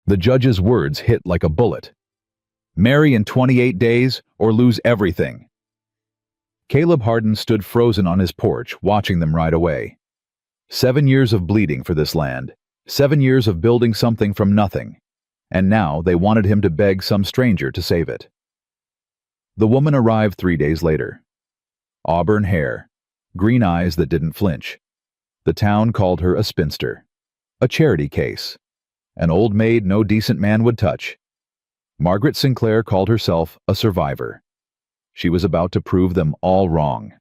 The judge's words hit like a bullet. Marry in 28 days or lose everything. Caleb Hardin stood frozen on his porch, watching them ride away. 7 years of bleeding for this land, 7 years of building something from nothing, and now they wanted him to beg some stranger to save it. The woman arrived 3 days later. Auburn hair, green eyes that didn't flinch. The town called her a spinster, a charity case, an old maid no decent man would touch. Margaret Sinclair called herself a survivor. She was about to prove them all wrong.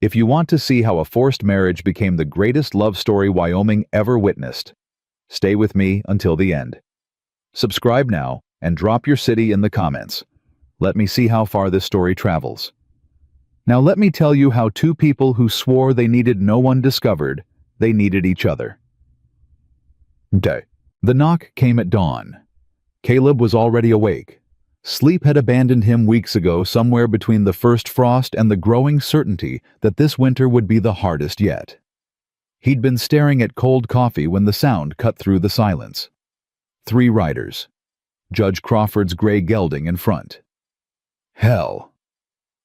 If you want to see how a forced marriage became the greatest love story Wyoming ever witnessed, stay with me until the end. Subscribe now and drop your city in the comments. Let me see how far this story travels. Now let me tell you how two people who swore they needed no one discovered they needed each other. Okay. The knock came at dawn. Caleb was already awake. Sleep had abandoned him weeks ago, somewhere between the first frost and the growing certainty that this winter would be the hardest yet. He'd been staring at cold coffee when the sound cut through the silence. 3 riders. Judge Crawford's gray gelding in front. Hell.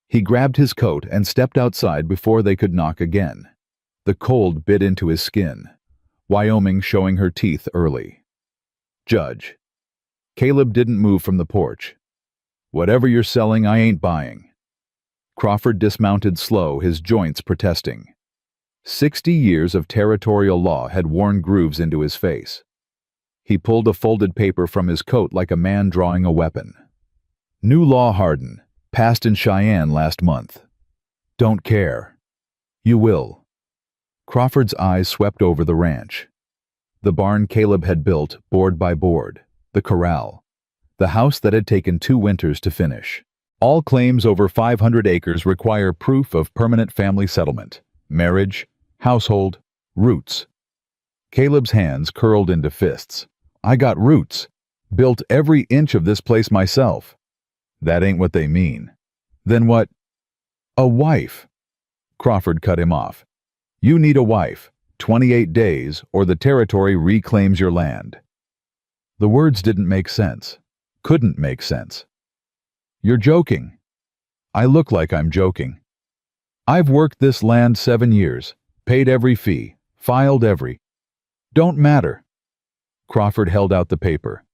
He grabbed his coat and stepped outside before they could knock again. The cold bit into his skin. Wyoming showing her teeth early. Judge. Caleb didn't move from the porch. Whatever you're selling, I ain't buying. Crawford dismounted slow, his joints protesting. 60 years of territorial law had worn grooves into his face. He pulled a folded paper from his coat like a man drawing a weapon. New law, Hardin, passed in Cheyenne last month. Don't care. You will. Crawford's eyes swept over the ranch. The barn Caleb had built, board by board. The corral. The house that had taken 2 winters to finish. All claims over 500 acres require proof of permanent family settlement, marriage, household, roots. Caleb's hands curled into fists. I got roots. Built every inch of this place myself. That ain't what they mean. Then what? A wife. Crawford cut him off. You need a wife. 28 days, or the territory reclaims your land. The words didn't make sense. Couldn't make sense. You're joking. I look like I'm joking. I've worked this land 7 years, paid every fee, filed every. Don't matter. Crawford held out the paper.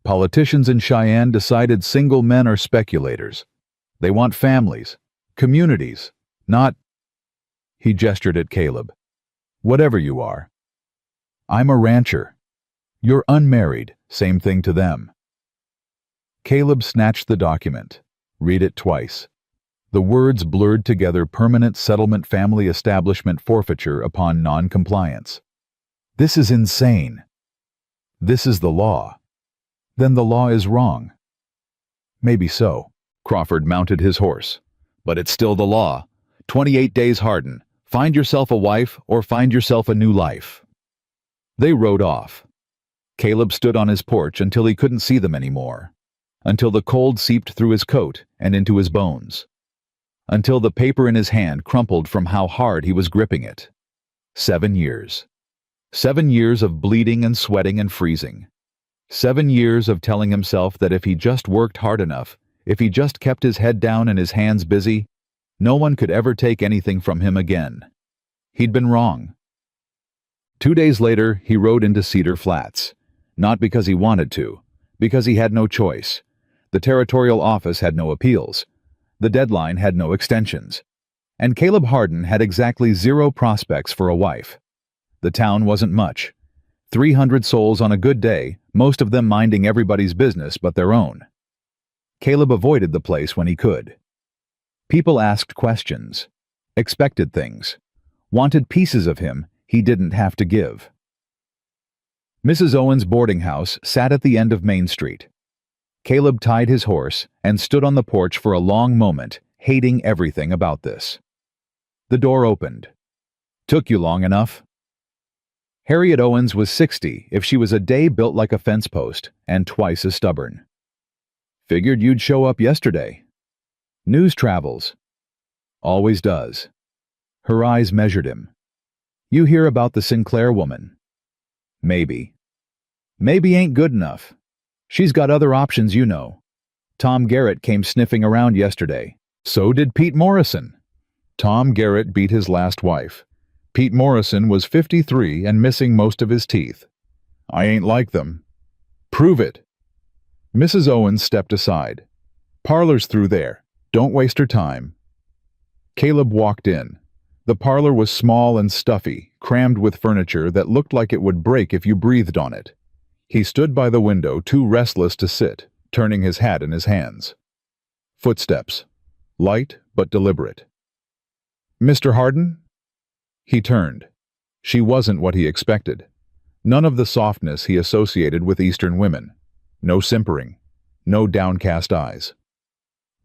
Politicians in Cheyenne decided single men are speculators. They want families, communities, not... He gestured at Caleb. Whatever you are. I'm a rancher. You're unmarried, same thing to them. Caleb snatched the document. Read it twice. The words blurred together: permanent settlement, family establishment, forfeiture upon non-compliance. This is insane. This is the law. Then the law is wrong. Maybe so. Crawford mounted his horse. But it's still the law. 28 days, Hardin. Find yourself a wife or find yourself a new life. They rode off. Caleb stood on his porch until he couldn't see them anymore. Until the cold seeped through his coat and into his bones. Until the paper in his hand crumpled from how hard he was gripping it. 7 years. 7 years of bleeding and sweating and freezing. 7 years of telling himself that if he just worked hard enough, if he just kept his head down and his hands busy, no one could ever take anything from him again. He'd been wrong. 2 days later, he rode into Cedar Flats. Not because he wanted to, because he had no choice. The territorial office had no appeals. The deadline had no extensions. And Caleb Hardin had exactly 0 prospects for a wife. The town wasn't much. 300 souls on a good day, most of them minding everybody's business but their own. Caleb avoided the place when he could. People asked questions, expected things, wanted pieces of him he didn't have to give. Mrs. Owen's boarding house sat at the end of Main Street. Caleb tied his horse and stood on the porch for a long moment, hating everything about this. The door opened. Took you long enough? Harriet Owens was 60 if she was a day built like a fence post and twice as stubborn. Figured you'd show up yesterday. News travels. Always does. Her eyes measured him. You hear about the Sinclair woman? Maybe. Maybe ain't good enough. She's got other options, you know. Tom Garrett came sniffing around yesterday. So did Pete Morrison. Tom Garrett beat his last wife. Pete Morrison was 53 and missing most of his teeth. I ain't like them. Prove it. Mrs. Owens stepped aside. Parlor's through there. Don't waste her time. Caleb walked in. The parlor was small and stuffy, crammed with furniture that looked like it would break if you breathed on it. He stood by the window, too restless to sit, turning his hat in his hands. Footsteps. Light but deliberate. Mr. Harden? He turned. She wasn't what he expected. None of the softness he associated with Eastern women. No simpering. No downcast eyes.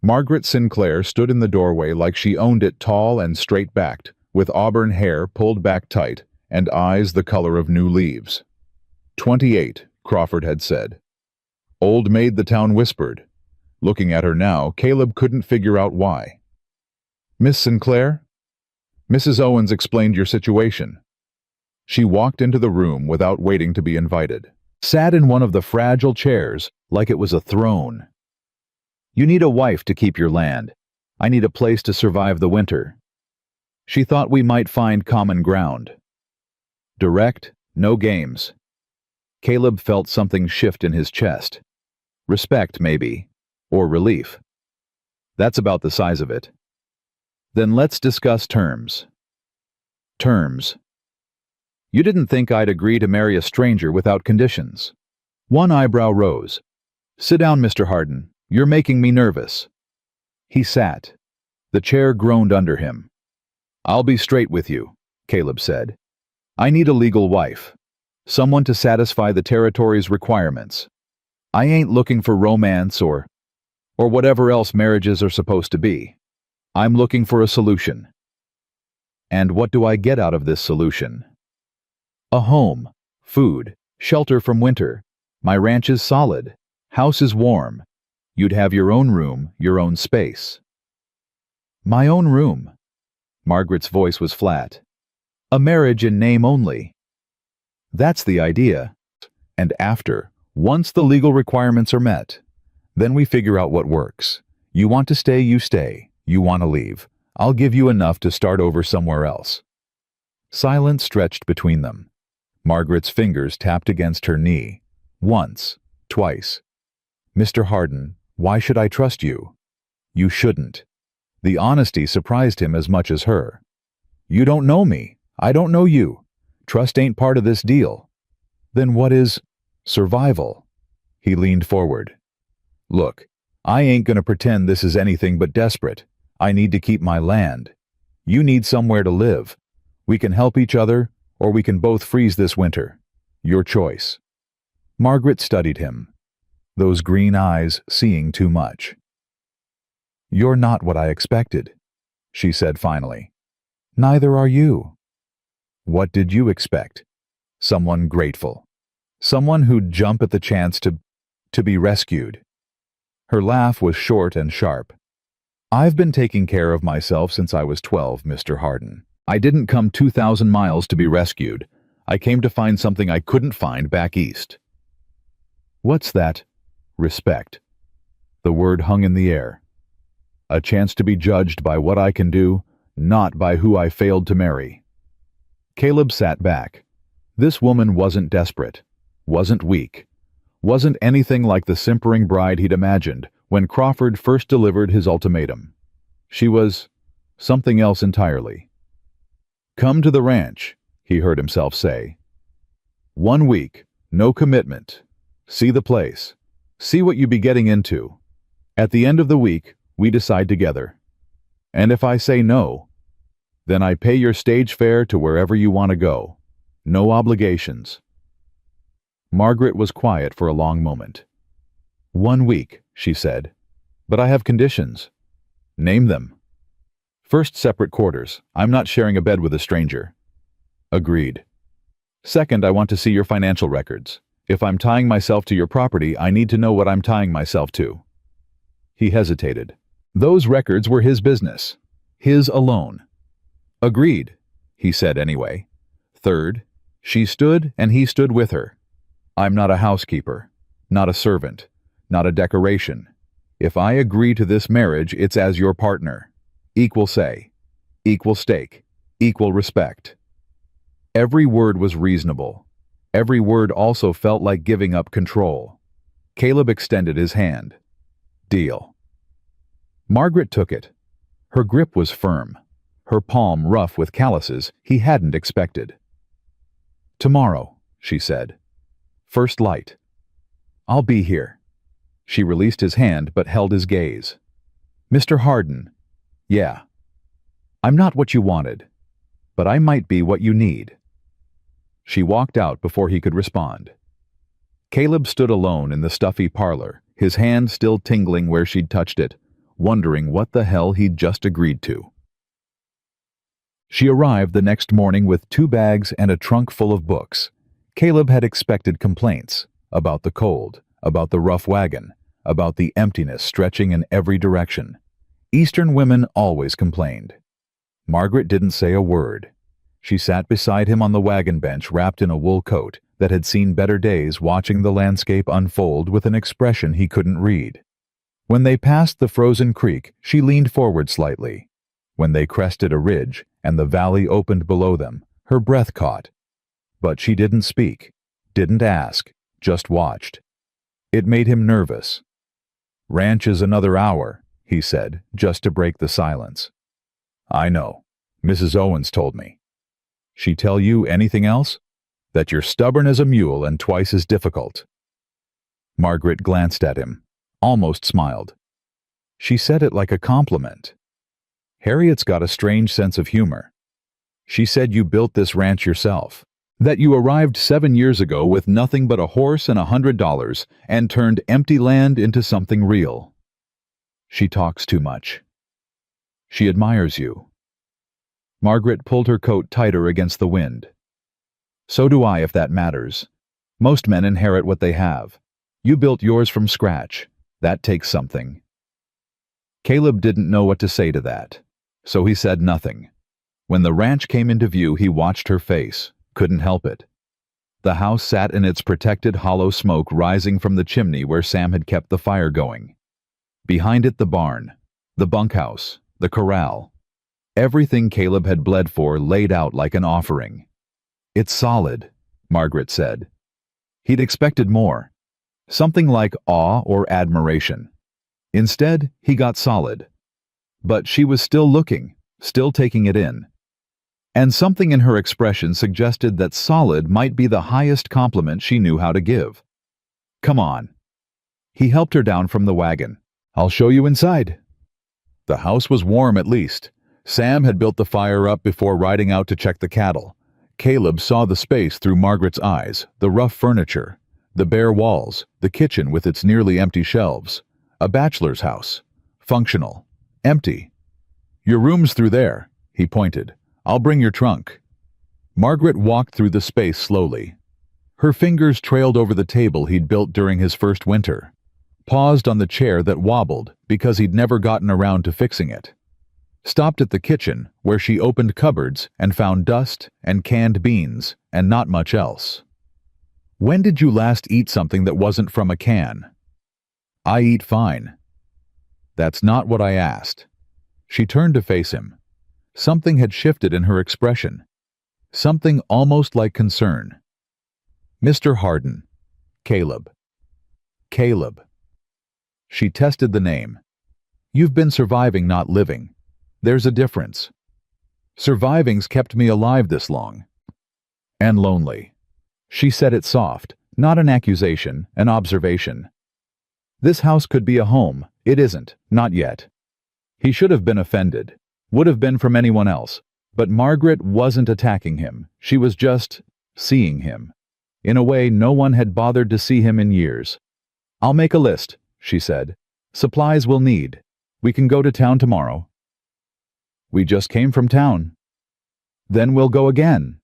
Margaret Sinclair stood in the doorway like she owned it, tall and straight-backed, with auburn hair pulled back tight and eyes the color of new leaves. 28, Crawford had said. Old Maid, the town whispered. Looking at her now, Caleb couldn't figure out why. Miss Sinclair? Mrs. Owens explained your situation. She walked into the room without waiting to be invited. Sat in one of the fragile chairs like it was a throne. You need a wife to keep your land. I need a place to survive the winter. She thought we might find common ground. Direct, no games. Caleb felt something shift in his chest. Respect, maybe, or relief. That's about the size of it. Then let's discuss terms. Terms. You didn't think I'd agree to marry a stranger without conditions. One eyebrow rose. Sit down, Mr. Harden. You're making me nervous. He sat. The chair groaned under him. I'll be straight with you, Caleb said. I need a legal wife. Someone to satisfy the territory's requirements. I ain't looking for romance or whatever else marriages are supposed to be. I'm looking for a solution. And what do I get out of this solution? A home, food, shelter from winter. My ranch is solid. House is warm. You'd have your own room, your own space. My own room. Margaret's voice was flat. A marriage in name only. That's the idea. And after, once the legal requirements are met, then we figure out what works. You want to stay, you stay. You want to leave. I'll give you enough to start over somewhere else. Silence stretched between them. Margaret's fingers tapped against her knee. Once, twice. Mr. Harden, why should I trust you? You shouldn't. The honesty surprised him as much as her. You don't know me. I don't know you. Trust ain't part of this deal. Then what is survival? He leaned forward. Look, I ain't gonna pretend this is anything but desperate. I need to keep my land. You need somewhere to live. We can help each other, or we can both freeze this winter. Your choice. Margaret studied him. Those green eyes seeing too much. You're not what I expected, she said finally. Neither are you. What did you expect? Someone grateful. Someone who'd jump at the chance to be rescued. Her laugh was short and sharp. I've been taking care of myself since I was 12, Mr. Harden. I didn't come 2,000 miles to be rescued. I came to find something I couldn't find back east. What's that? Respect. The word hung in the air. A chance to be judged by what I can do, not by who I failed to marry. Caleb sat back. This woman wasn't desperate, wasn't weak, wasn't anything like the simpering bride he'd imagined when Crawford first delivered his ultimatum. She was something else entirely. Come to the ranch, he heard himself say. 1 week, no commitment. See the place. See what you be getting into. At the end of the week, we decide together. And if I say no, then I pay your stage fare to wherever you want to go. No obligations. Margaret was quiet for a long moment. 1 week, she said. But I have conditions. Name them. First, separate quarters. I'm not sharing a bed with a stranger. Agreed. Second, I want to see your financial records. If I'm tying myself to your property, I need to know what I'm tying myself to. He hesitated. Those records were his business. His alone. Agreed, he said anyway. Third, she stood and he stood with her. I'm not a housekeeper, not a servant, not a decoration. If I agree to this marriage, it's as your partner. Equal say, equal stake, equal respect. Every word was reasonable. Every word also felt like giving up control. Caleb extended his hand. Deal. Margaret took it. Her grip was firm, her palm rough with calluses he hadn't expected. Tomorrow, she said. First light. I'll be here. She released his hand but held his gaze. Mr. Harden. Yeah. I'm not what you wanted, but I might be what you need. She walked out before he could respond. Caleb stood alone in the stuffy parlor, his hand still tingling where she'd touched it, wondering what the hell he'd just agreed to. She arrived the next morning with 2 bags and a trunk full of books. Caleb had expected complaints about the cold, about the rough wagon, about the emptiness stretching in every direction. Eastern women always complained. Margaret didn't say a word. She sat beside him on the wagon bench wrapped in a wool coat that had seen better days, watching the landscape unfold with an expression he couldn't read. When they passed the frozen creek, she leaned forward slightly. When they crested a ridge and the valley opened below them, her breath caught. But she didn't speak, didn't ask, just watched. It made him nervous. Ranch is another hour, he said, just to break the silence. I know. Mrs. Owens told me. She tell you anything else? That you're stubborn as a mule and twice as difficult. Margaret glanced at him, almost smiled. She said it like a compliment. Harriet's got a strange sense of humor. She said you built this ranch yourself, that you arrived 7 years ago with nothing but a horse and $100 and turned empty land into something real. She talks too much. She admires you. Margaret pulled her coat tighter against the wind. So do I, if that matters. Most men inherit what they have. You built yours from scratch. That takes something. Caleb didn't know what to say to that, so he said nothing. When the ranch came into view, he watched her face, couldn't help it. The house sat in its protected hollow smoke rising from the chimney where Sam had kept the fire going. Behind it the barn, the bunkhouse, the corral. Everything Caleb had bled for laid out like an offering. It's solid, Margaret said. He'd expected more. Something like awe or admiration. Instead, he got solid. But she was still looking, still taking it in. And something in her expression suggested that solid might be the highest compliment she knew how to give. Come on. He helped her down from the wagon. I'll show you inside. The house was warm at least. Sam had built the fire up before riding out to check the cattle. Caleb saw the space through Margaret's eyes, the rough furniture, the bare walls, the kitchen with its nearly empty shelves. A bachelor's house. Functional. Empty. Your room's through there, he pointed. I'll bring your trunk. Margaret walked through the space slowly. Her fingers trailed over the table he'd built during his first winter. Paused on the chair that wobbled because he'd never gotten around to fixing it. Stopped at the kitchen, where she opened cupboards and found dust and canned beans and not much else. When did you last eat something that wasn't from a can? I eat fine. That's not what I asked. She turned to face him. Something had shifted in her expression. Something almost like concern. Mr. Harden. Caleb. Caleb. She tested the name. You've been surviving, not living. There's a difference. Surviving's kept me alive this long. And lonely. She said it soft, not an accusation, an observation. This house could be a home. It isn't, not yet. He should have been offended. Would have been from anyone else. But Margaret wasn't attacking him. She was just seeing him. In a way no one had bothered to see him in years. I'll make a list, she said. Supplies we'll need. We can go to town tomorrow. We just came from town. Then we'll go again.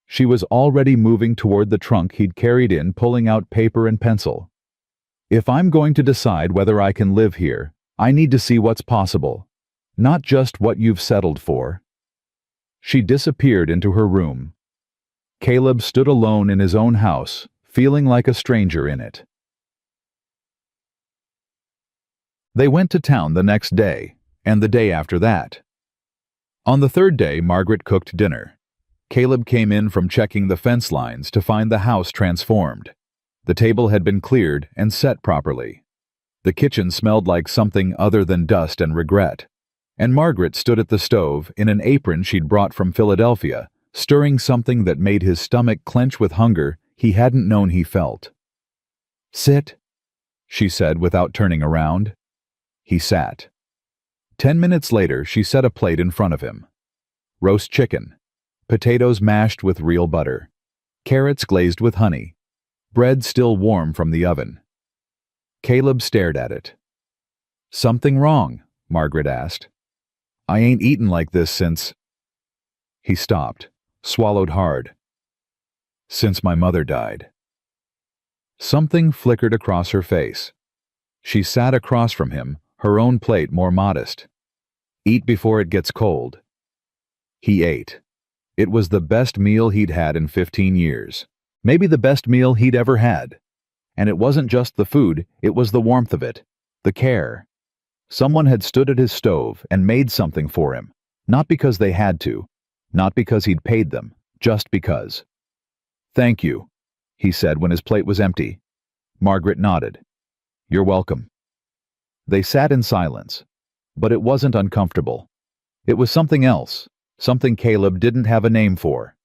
She was already moving toward the trunk he'd carried in, pulling out paper and pencil. If I'm going to decide whether I can live here, I need to see what's possible, not just what you've settled for. She disappeared into her room. Caleb stood alone in his own house, feeling like a stranger in it. They went to town the next day, and the day after that. On the third day, Margaret cooked dinner. Caleb came in from checking the fence lines to find the house transformed. The table had been cleared and set properly. The kitchen smelled like something other than dust and regret. And Margaret stood at the stove in an apron she'd brought from Philadelphia, stirring something that made his stomach clench with hunger he hadn't known he felt. "Sit," she said without turning around. He sat. 10 minutes later, she set a plate in front of him. Roast chicken, potatoes mashed with real butter, carrots glazed with honey, bread still warm from the oven. Caleb stared at it. "Something wrong?" Margaret asked. "I ain't eaten like this since—" He stopped, swallowed hard. "Since my mother died." Something flickered across her face. She sat across from him, her own plate more modest. "Eat before it gets cold." He ate. It was the best meal he'd had in 15 years. Maybe the best meal he'd ever had. And it wasn't just the food, it was the warmth of it, the care. Someone had stood at his stove and made something for him, not because they had to, not because he'd paid them, just because. "Thank you," he said when his plate was empty. Margaret nodded. "You're welcome." They sat in silence, but it wasn't uncomfortable. It was something else, something Caleb didn't have a name for.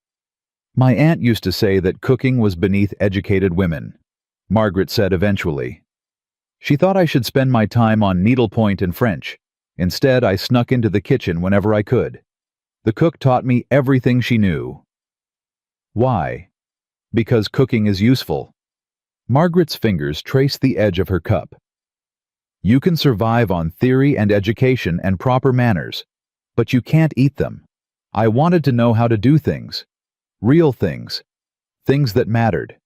"My aunt used to say that cooking was beneath educated women," Margaret said eventually. "She thought I should spend my time on needlepoint and French. Instead, I snuck into the kitchen whenever I could. The cook taught me everything she knew." "Why?" "Because cooking is useful." Margaret's fingers traced the edge of her cup. "You can survive on theory and education and proper manners, but you can't eat them. I wanted to know how to do things. Real things. Things that mattered."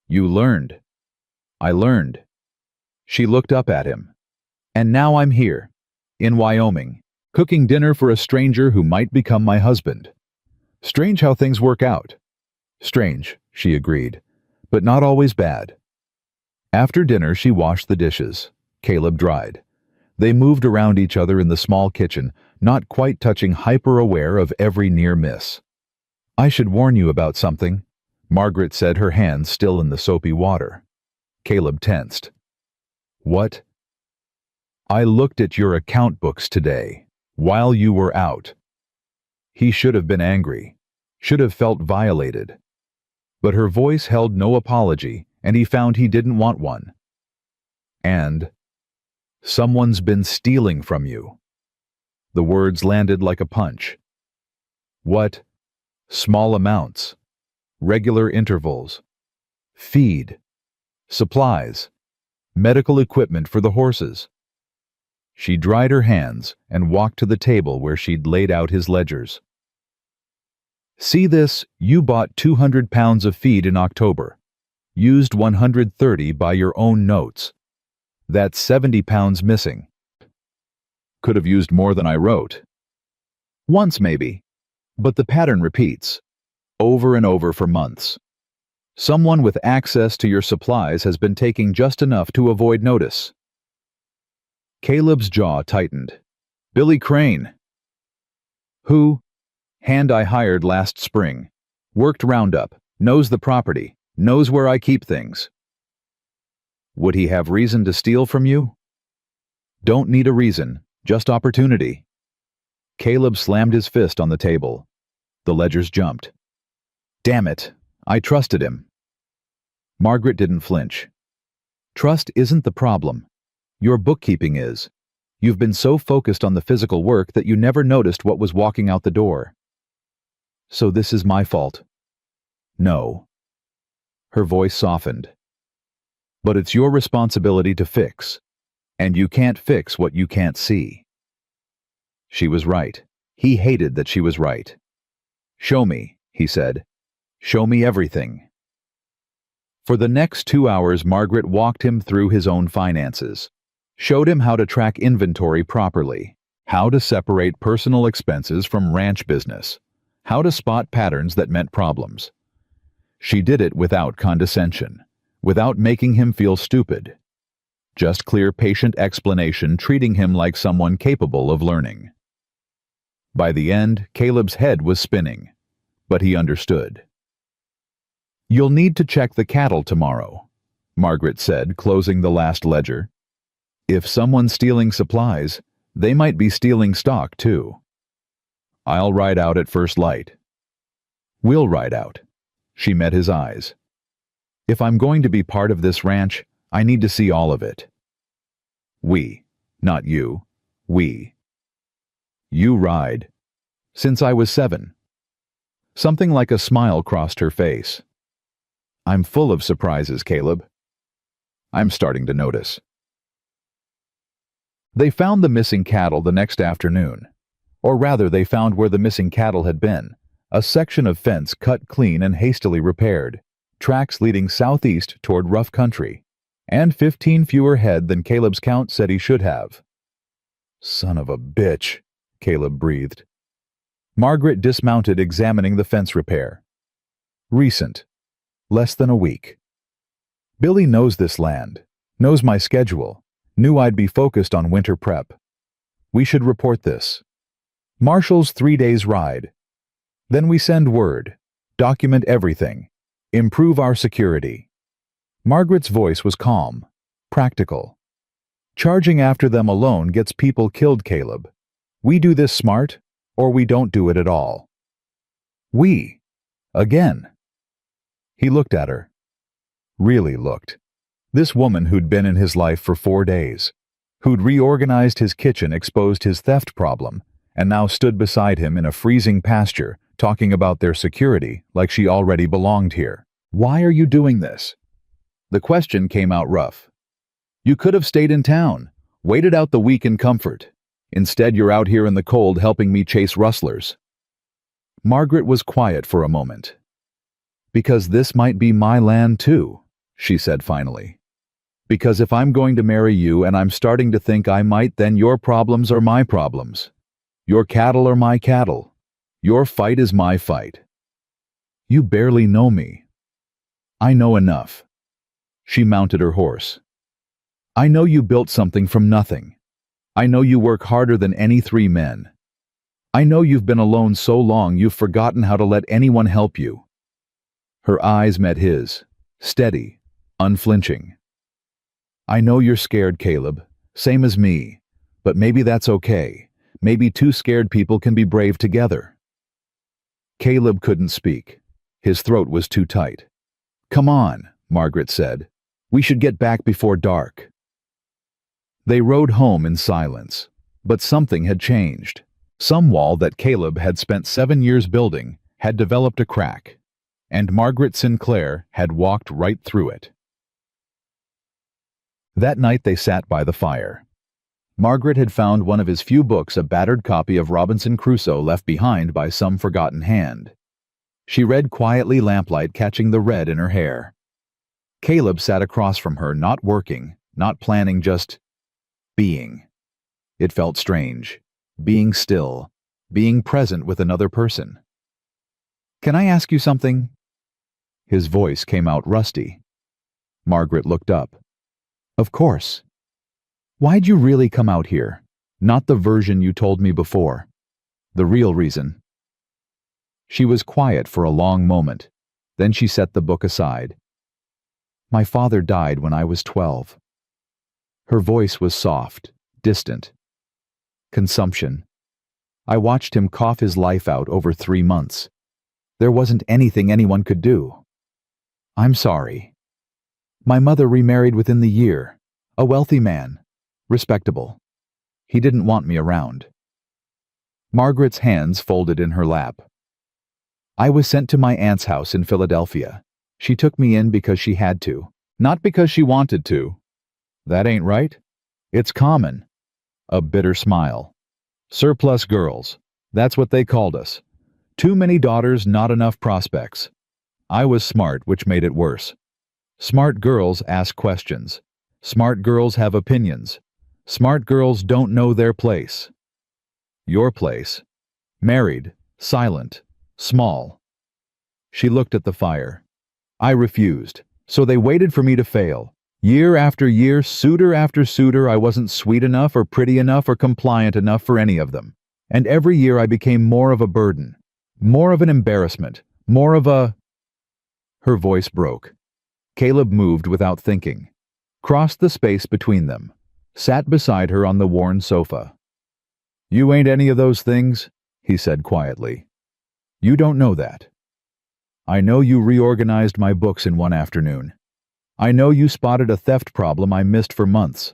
"You learned." "I learned." She looked up at him. "And now I'm here, in Wyoming, cooking dinner for a stranger who might become my husband. Strange how things work out." "Strange," she agreed, "but not always bad." After dinner, she washed the dishes. Caleb dried. They moved around each other in the small kitchen, not quite touching, hyper-aware of every near miss. "I should warn you about something," Margaret said, her hands still in the soapy water. Caleb tensed. "What?" "I looked at your account books today, while you were out." He should have been angry, should have felt violated. But her voice held no apology, and he found he didn't want one. "And someone's been stealing from you." The words landed like a punch. "What?" "Small amounts. Regular intervals. Feed. Supplies. Medical equipment for the horses." She dried her hands and walked to the table where she'd laid out his ledgers. "See this, you bought 200 pounds of feed in October. Used 130 by your own notes. That's 70 pounds missing. Could have used more than I wrote. Once maybe, but the pattern repeats, over and over for months. Someone with access to your supplies has been taking just enough to avoid notice." Caleb's jaw tightened. "Billy Crane." "Who?" "Hand I hired last spring. Worked roundup, knows the property, knows where I keep things." "Would he have reason to steal from you?" "Don't need a reason, just opportunity." Caleb slammed his fist on the table. The ledgers jumped. "Damn it, I trusted him." Margaret didn't flinch. "Trust isn't the problem. Your bookkeeping is. You've been so focused on the physical work that you never noticed what was walking out the door." "So this is my fault?" "No." Her voice softened. "But it's your responsibility to fix, and you can't fix what you can't see." She was right. He hated that she was right. "Show me," he said. "Show me everything." For the next 2 hours, Margaret walked him through his own finances, showed him how to track inventory properly, how to separate personal expenses from ranch business, how to spot patterns that meant problems. She did it without condescension, without making him feel stupid. Just clear, patient explanation, treating him like someone capable of learning. By the end, Caleb's head was spinning, but he understood. "You'll need to check the cattle tomorrow," Margaret said, closing the last ledger. "If someone's stealing supplies, they might be stealing stock too. I'll ride out at first light." "We'll ride out." She met his eyes. "If I'm going to be part of this ranch, I need to see all of it." "We, not you. We." "You ride." "Since I was 7. Something like a smile crossed her face. "I'm full of surprises, Caleb." "I'm starting to notice." They found the missing cattle the next afternoon. Or rather, they found where the missing cattle had been, a section of fence cut clean and hastily repaired, tracks leading southeast toward rough country, and 15 fewer head than Caleb's count said he should have. "Son of a bitch," Caleb breathed. Margaret dismounted, examining the fence repair. "Recent. Less than a week. Billy knows this land, knows my schedule, knew I'd be focused on winter prep. We should report this. Marshall's 3 days ride. Then we send word, document everything, improve our security." Margaret's voice was calm, practical. "Charging after them alone gets people killed, Caleb. We do this smart, or we don't do it at all." "We." Again. He looked at her. Really looked. This woman who'd been in his life for 4 days, who'd reorganized his kitchen, exposed his theft problem, and now stood beside him in a freezing pasture, talking about their security like she already belonged here. "Why are you doing this?" The question came out rough. "You could have stayed in town, waited out the week in comfort. Instead, you're out here in the cold helping me chase rustlers." Margaret was quiet for a moment. "Because this might be my land too," she said finally. "Because if I'm going to marry you and I'm starting to think I might, then your problems are my problems. Your cattle are my cattle. Your fight is my fight. You barely know me." "I know enough." She mounted her horse. "I know you built something from nothing. I know you work harder than any 3 men. I know you've been alone so long you've forgotten how to let anyone help you." Her eyes met his, steady, unflinching. "I know you're scared, Caleb, same as me, but maybe that's okay. Maybe 2 scared people can be brave together." Caleb couldn't speak. His throat was too tight. "Come on," Margaret said. "We should get back before dark." They rode home in silence, but something had changed. Some wall that Caleb had spent 7 years building had developed a crack, and Margaret Sinclair had walked right through it. That night they sat by the fire. Margaret had found one of his few books, a battered copy of Robinson Crusoe left behind by some forgotten hand. She read quietly, lamplight catching the red in her hair. Caleb sat across from her, not working, not planning, just being. It felt strange, being still, being present with another person. "Can I ask you something?" His voice came out rusty. Margaret looked up. "Of course." "Why'd you really come out here? Not the version you told me before. The real reason." She was quiet for a long moment. Then she set the book aside. "My father died when I was 12. Her voice was soft, distant. "Consumption. I watched him cough his life out over 3 months. There wasn't anything anyone could do. I'm sorry. My mother remarried within the year. A wealthy man. Respectable. He didn't want me around." Margaret's hands folded in her lap. "I was sent to my aunt's house in Philadelphia. She took me in because she had to, not because she wanted to. That ain't right. It's common." A bitter smile. "Surplus girls. That's what they called us. Too many daughters, not enough prospects. I was smart, which made it worse. Smart girls ask questions. Smart girls have opinions. Smart girls don't know their place. Your place. Married, silent, small." She looked at the fire. I refused, so they waited for me to fail. Year after year, suitor after suitor, I wasn't sweet enough or pretty enough or compliant enough for any of them. And every year I became more of a burden, more of an embarrassment, more of a... Her voice broke. Caleb moved without thinking, crossed the space between them, sat beside her on the worn sofa. "You ain't any of those things," he said quietly. "You don't know that. I know you reorganized my books in one afternoon. I know you spotted a theft problem I missed for months.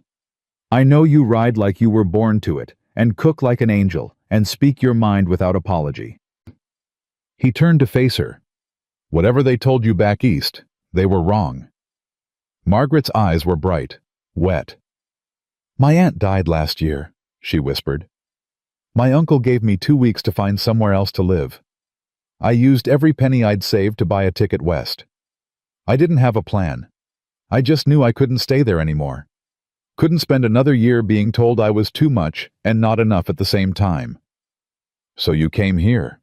I know you ride like you were born to it, and cook like an angel, and speak your mind without apology." He turned to face her. "Whatever they told you back east, they were wrong." Margaret's eyes were bright, wet. "My aunt died last year," she whispered. "My uncle gave me 2 weeks to find somewhere else to live. I used every penny I'd saved to buy a ticket west. I didn't have a plan. I just knew I couldn't stay there anymore. Couldn't spend another year being told I was too much and not enough at the same time. So you came here."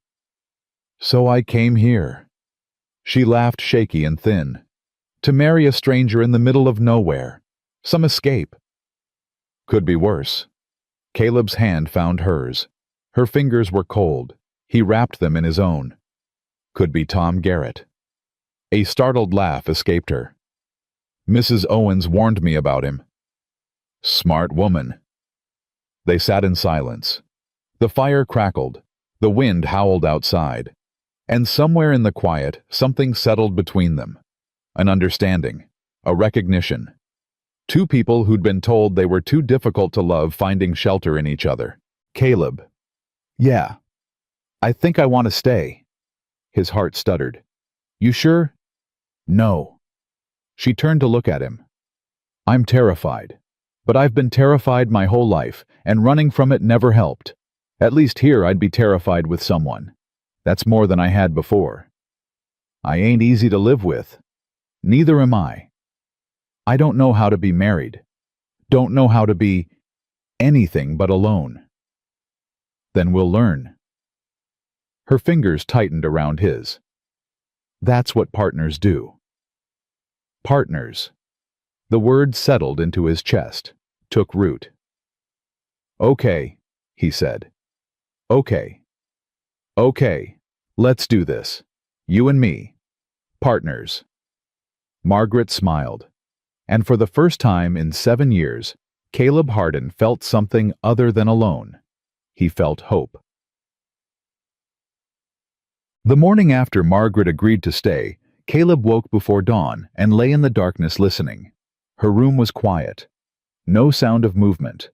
"So I came here." She laughed shaky and thin. "To marry a stranger in the middle of nowhere. Some escape." "Could be worse." Caleb's hand found hers. Her fingers were cold. He wrapped them in his own. "Could be Tom Garrett." A startled laugh escaped her. "Mrs. Owens warned me about him." "Smart woman." They sat in silence. The fire crackled. The wind howled outside. And somewhere in the quiet, something settled between them. An understanding. A recognition. Two people who'd been told they were too difficult to love finding shelter in each other. Caleb. "Yeah. I think I want to stay." His heart stuttered. "You sure?" "No." She turned to look at him. "I'm terrified. But I've been terrified my whole life, and running from it never helped. At least here I'd be terrified with someone. That's more than I had before. I ain't easy to live with. Neither am I. I don't know how to be married. Don't know how to be anything but alone." "Then we'll learn." Her fingers tightened around his. "That's what partners do." Partners. The word settled into his chest, took root. "Okay," he said. "Okay. Okay. Let's do this. You and me. Partners." Margaret smiled. And for the first time in 7 years, Caleb Hardin felt something other than alone. He felt hope. The morning after Margaret agreed to stay, Caleb woke before dawn and lay in the darkness listening. Her room was quiet. No sound of movement.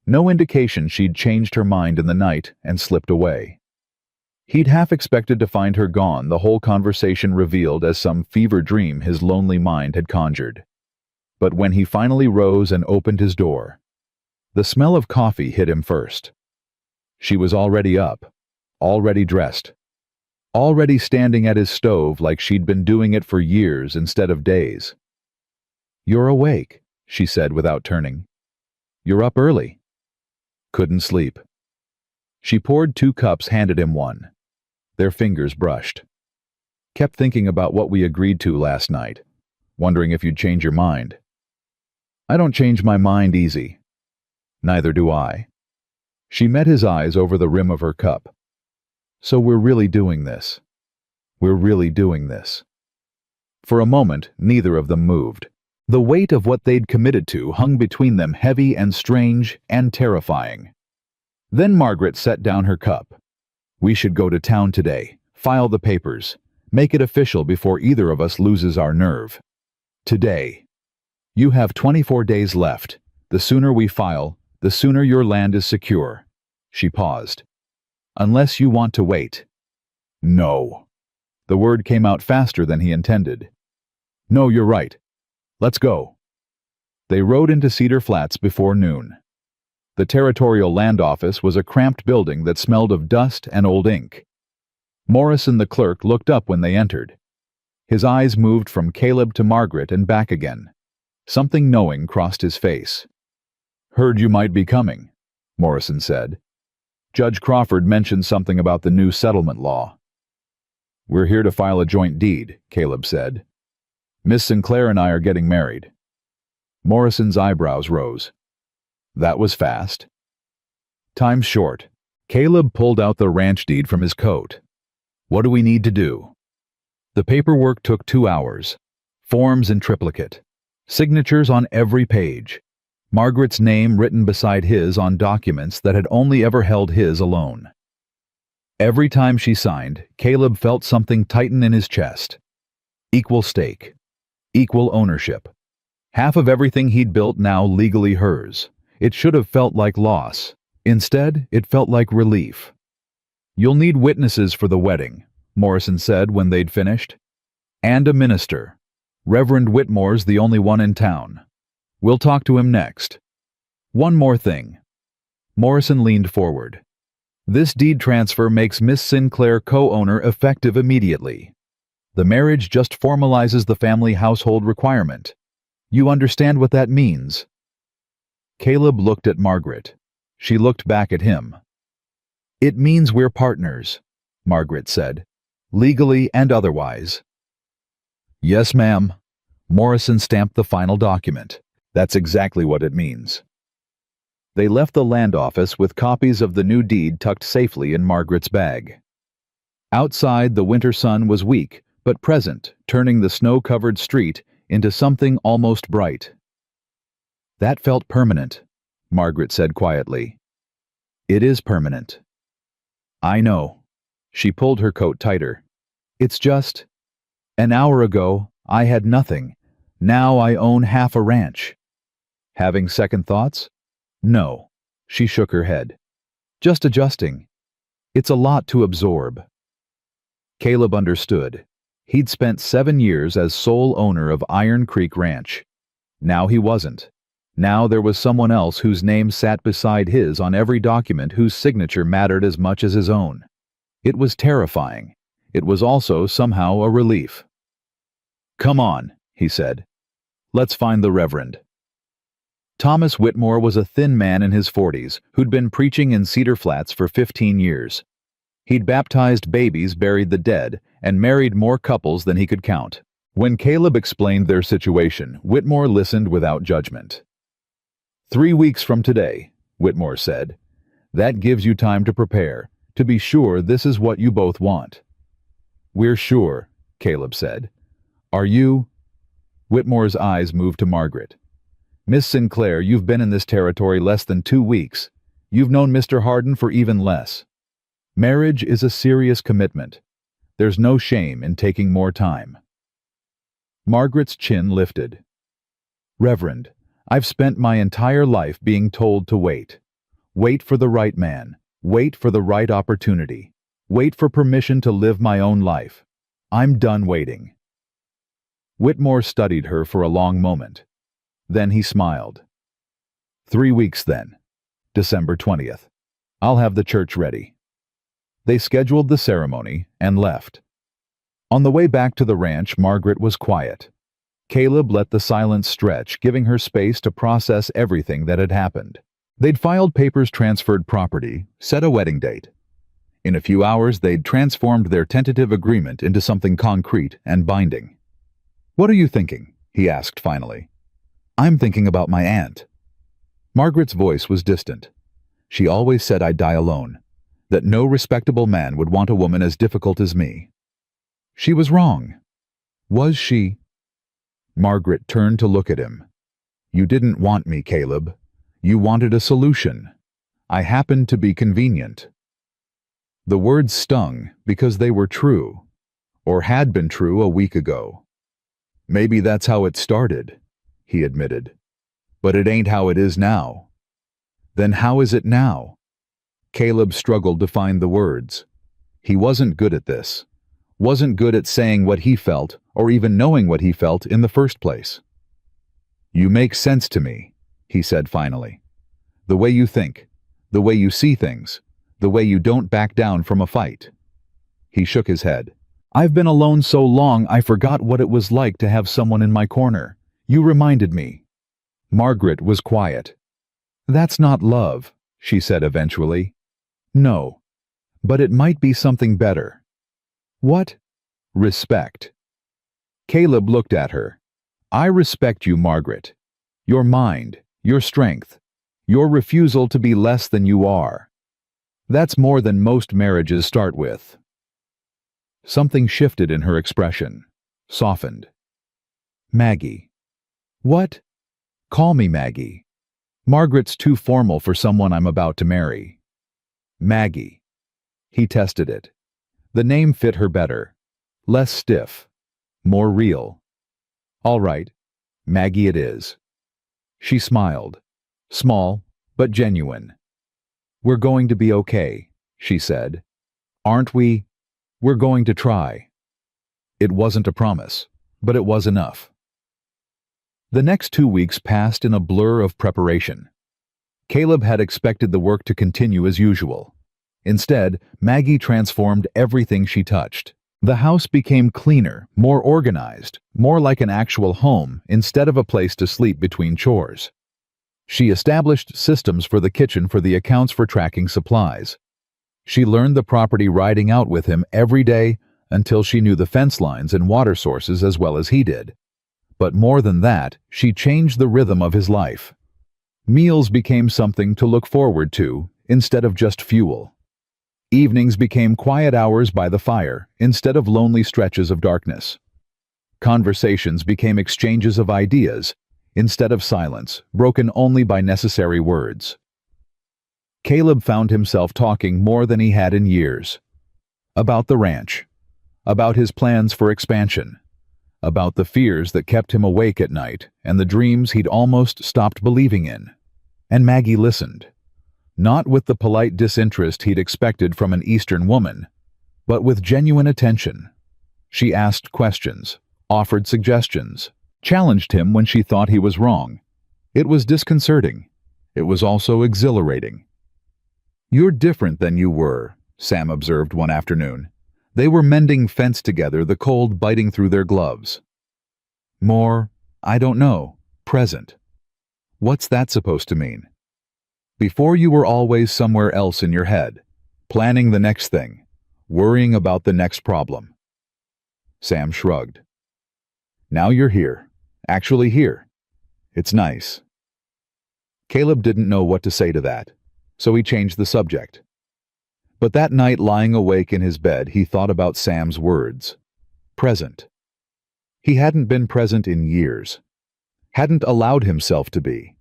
No indication she'd changed her mind in the night and slipped away. He'd half expected to find her gone, the whole conversation revealed as some fever dream his lonely mind had conjured. But when he finally rose and opened his door, the smell of coffee hit him first. She was already up, already dressed, already standing at his stove like she'd been doing it for years instead of days. "You're awake," she said without turning. "You're up early." "Couldn't sleep." She poured 2 cups, handed him one. Their fingers brushed. "Kept thinking about what we agreed to last night, wondering if you'd change your mind." "I don't change my mind easy." "Neither do I." She met his eyes over the rim of her cup. "So we're really doing this. We're really doing this." For a moment, neither of them moved. The weight of what they'd committed to hung between them, heavy and strange and terrifying. Then Margaret set down her cup. "We should go to town today, file the papers, make it official before either of us loses our nerve. Today. You have 24 days left. The sooner we file, the sooner your land is secure." She paused. "Unless you want to wait." "No." The word came out faster than he intended. "No, you're right. Let's go." They rode into Cedar Flats before noon. The Territorial Land Office was a cramped building that smelled of dust and old ink. Morrison, the clerk, looked up when they entered. His eyes moved from Caleb to Margaret and back again. Something knowing crossed his face. "Heard you might be coming," Morrison said. "Judge Crawford mentioned something about the new settlement law." "We're here to file a joint deed," Caleb said. Miss Sinclair and I are getting married. Morrison's eyebrows rose. That was fast. Time's short. Caleb pulled out the ranch deed from his coat. What do we need to do? The paperwork took 2 hours. Forms in triplicate. Signatures on every page. Margaret's name written beside his on documents that had only ever held his alone. Every time she signed, Caleb felt something tighten in his chest. Equal stake. Equal ownership. Half of everything he'd built now legally hers. It should have felt like loss. Instead, it felt like relief. You'll need witnesses for the wedding, Morrison said when they'd finished. And a minister. Reverend Whitmore's the only one in town. We'll talk to him next. One more thing. Morrison leaned forward. This deed transfer makes Miss Sinclair co-owner effective immediately. The marriage just formalizes the family household requirement. You understand what that means? Caleb looked at Margaret. She looked back at him. It means we're partners, Margaret said, legally and otherwise. Yes, ma'am. Morrison stamped the final document. That's exactly what it means. They left the land office with copies of the new deed tucked safely in Margaret's bag. Outside, the winter sun was weak, but present, turning the snow-covered street into something almost bright. That felt permanent, Margaret said quietly. It is permanent. I know. She pulled her coat tighter. It's just, an hour ago, I had nothing. Now I own half a ranch. Having second thoughts? No. She shook her head. Just adjusting. It's a lot to absorb. Caleb understood. He'd spent 7 years as sole owner of Iron Creek Ranch. Now he wasn't. Now there was someone else whose name sat beside his on every document whose signature mattered as much as his own. It was terrifying. It was also somehow a relief. Come on, he said. Let's find the Reverend. Thomas Whitmore was a thin man in his 40s who'd been preaching in Cedar Flats for 15 years. He'd baptized babies, buried the dead, and married more couples than he could count. When Caleb explained their situation, Whitmore listened without judgment. 3 weeks from today, Whitmore said. That gives you time to prepare, to be sure this is what you both want. We're sure, Caleb said. Are you? Whitmore's eyes moved to Margaret. Miss Sinclair, you've been in this territory less than 2 weeks. You've known Mr. Hardin for even less. Marriage is a serious commitment. There's no shame in taking more time. Margaret's chin lifted. Reverend, I've spent my entire life being told to wait. Wait for the right man. Wait for the right opportunity. Wait for permission to live my own life. I'm done waiting. Whitmore studied her for a long moment. Then he smiled. 3 weeks then. December 20th. I'll have the church ready. They scheduled the ceremony and left. On the way back to the ranch, Margaret was quiet. Caleb let the silence stretch, giving her space to process everything that had happened. They'd filed papers, transferred property, set a wedding date. In a few hours, they'd transformed their tentative agreement into something concrete and binding. What are you thinking? He asked finally. I'm thinking about my aunt. Margaret's voice was distant. She always said I'd die alone, that no respectable man would want a woman as difficult as me. She was wrong. Was she? Margaret turned to look at him. You didn't want me, Caleb. You wanted a solution. I happened to be convenient. The words stung because they were true, or had been true a week ago. Maybe that's how it started, he admitted. But it ain't how it is now. Then how is it now? Caleb struggled to find the words. He wasn't good at this. Wasn't good at saying what he felt, or even knowing what he felt in the first place. You make sense to me, he said finally. The way you think, the way you see things, the way you don't back down from a fight. He shook his head. I've been alone so long I forgot what it was like to have someone in my corner. You reminded me. Margaret was quiet. That's not love, she said eventually. No, but it might be something better. What? Respect. Caleb looked at her. I respect you, Margaret. Your mind, your strength, your refusal to be less than you are. That's more than most marriages start with. Something shifted in her expression, softened. Maggie. What? Call me Maggie. Margaret's too formal for someone I'm about to marry. Maggie. He tested it. The name fit her better. Less stiff. More real. All right, Maggie it is. She smiled. Small, but genuine. We're going to be okay, she said. Aren't we? We're going to try. It wasn't a promise, but it was enough. The next 2 weeks passed in a blur of preparation. Caleb had expected the work to continue as usual. Instead, Maggie transformed everything she touched. The house became cleaner, more organized, more like an actual home instead of a place to sleep between chores. She established systems for the kitchen for the accounts for tracking supplies. She learned the property riding out with him every day until she knew the fence lines and water sources as well as he did. But more than that, she changed the rhythm of his life. Meals became something to look forward to instead of just fuel. Evenings became quiet hours by the fire instead of lonely stretches of darkness. Conversations became exchanges of ideas instead of silence, broken only by necessary words. Caleb found himself talking more than he had in years. About the ranch. About his plans for expansion. About the fears that kept him awake at night and the dreams he'd almost stopped believing in. And Maggie listened. Not with the polite disinterest he'd expected from an Eastern woman, but with genuine attention. She asked questions, offered suggestions, challenged him when she thought he was wrong. It was disconcerting. It was also exhilarating. You're different than you were, Sam observed one afternoon. They were mending fence together, the cold biting through their gloves. More, I don't know, present. What's that supposed to mean? Before you were always somewhere else in your head, planning the next thing, worrying about the next problem. Sam shrugged. Now you're here, actually here. It's nice. Caleb didn't know what to say to that, so he changed the subject. But that night, lying awake in his bed, he thought about Sam's words. Present. He hadn't been present in years. Hadn't allowed himself to be.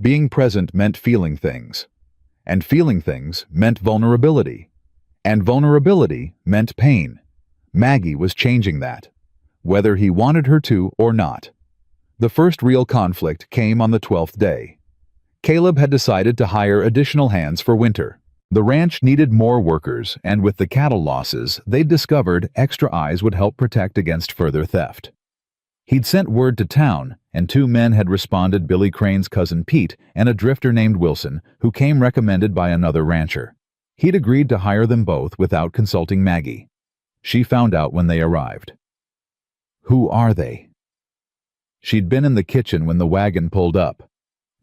Being present meant feeling things. And feeling things meant vulnerability. And vulnerability meant pain. Maggie was changing that, whether he wanted her to or not. The first real conflict came on the 12th day. Caleb had decided to hire additional hands for winter. The ranch needed more workers, and with the cattle losses, they'd discovered extra eyes would help protect against further theft. He'd sent word to town, and 2 men had responded: Billy Crane's cousin Pete and a drifter named Wilson, who came recommended by another rancher. He'd agreed to hire them both without consulting Maggie. She found out when they arrived. Who are they? She'd been in the kitchen when the wagon pulled up.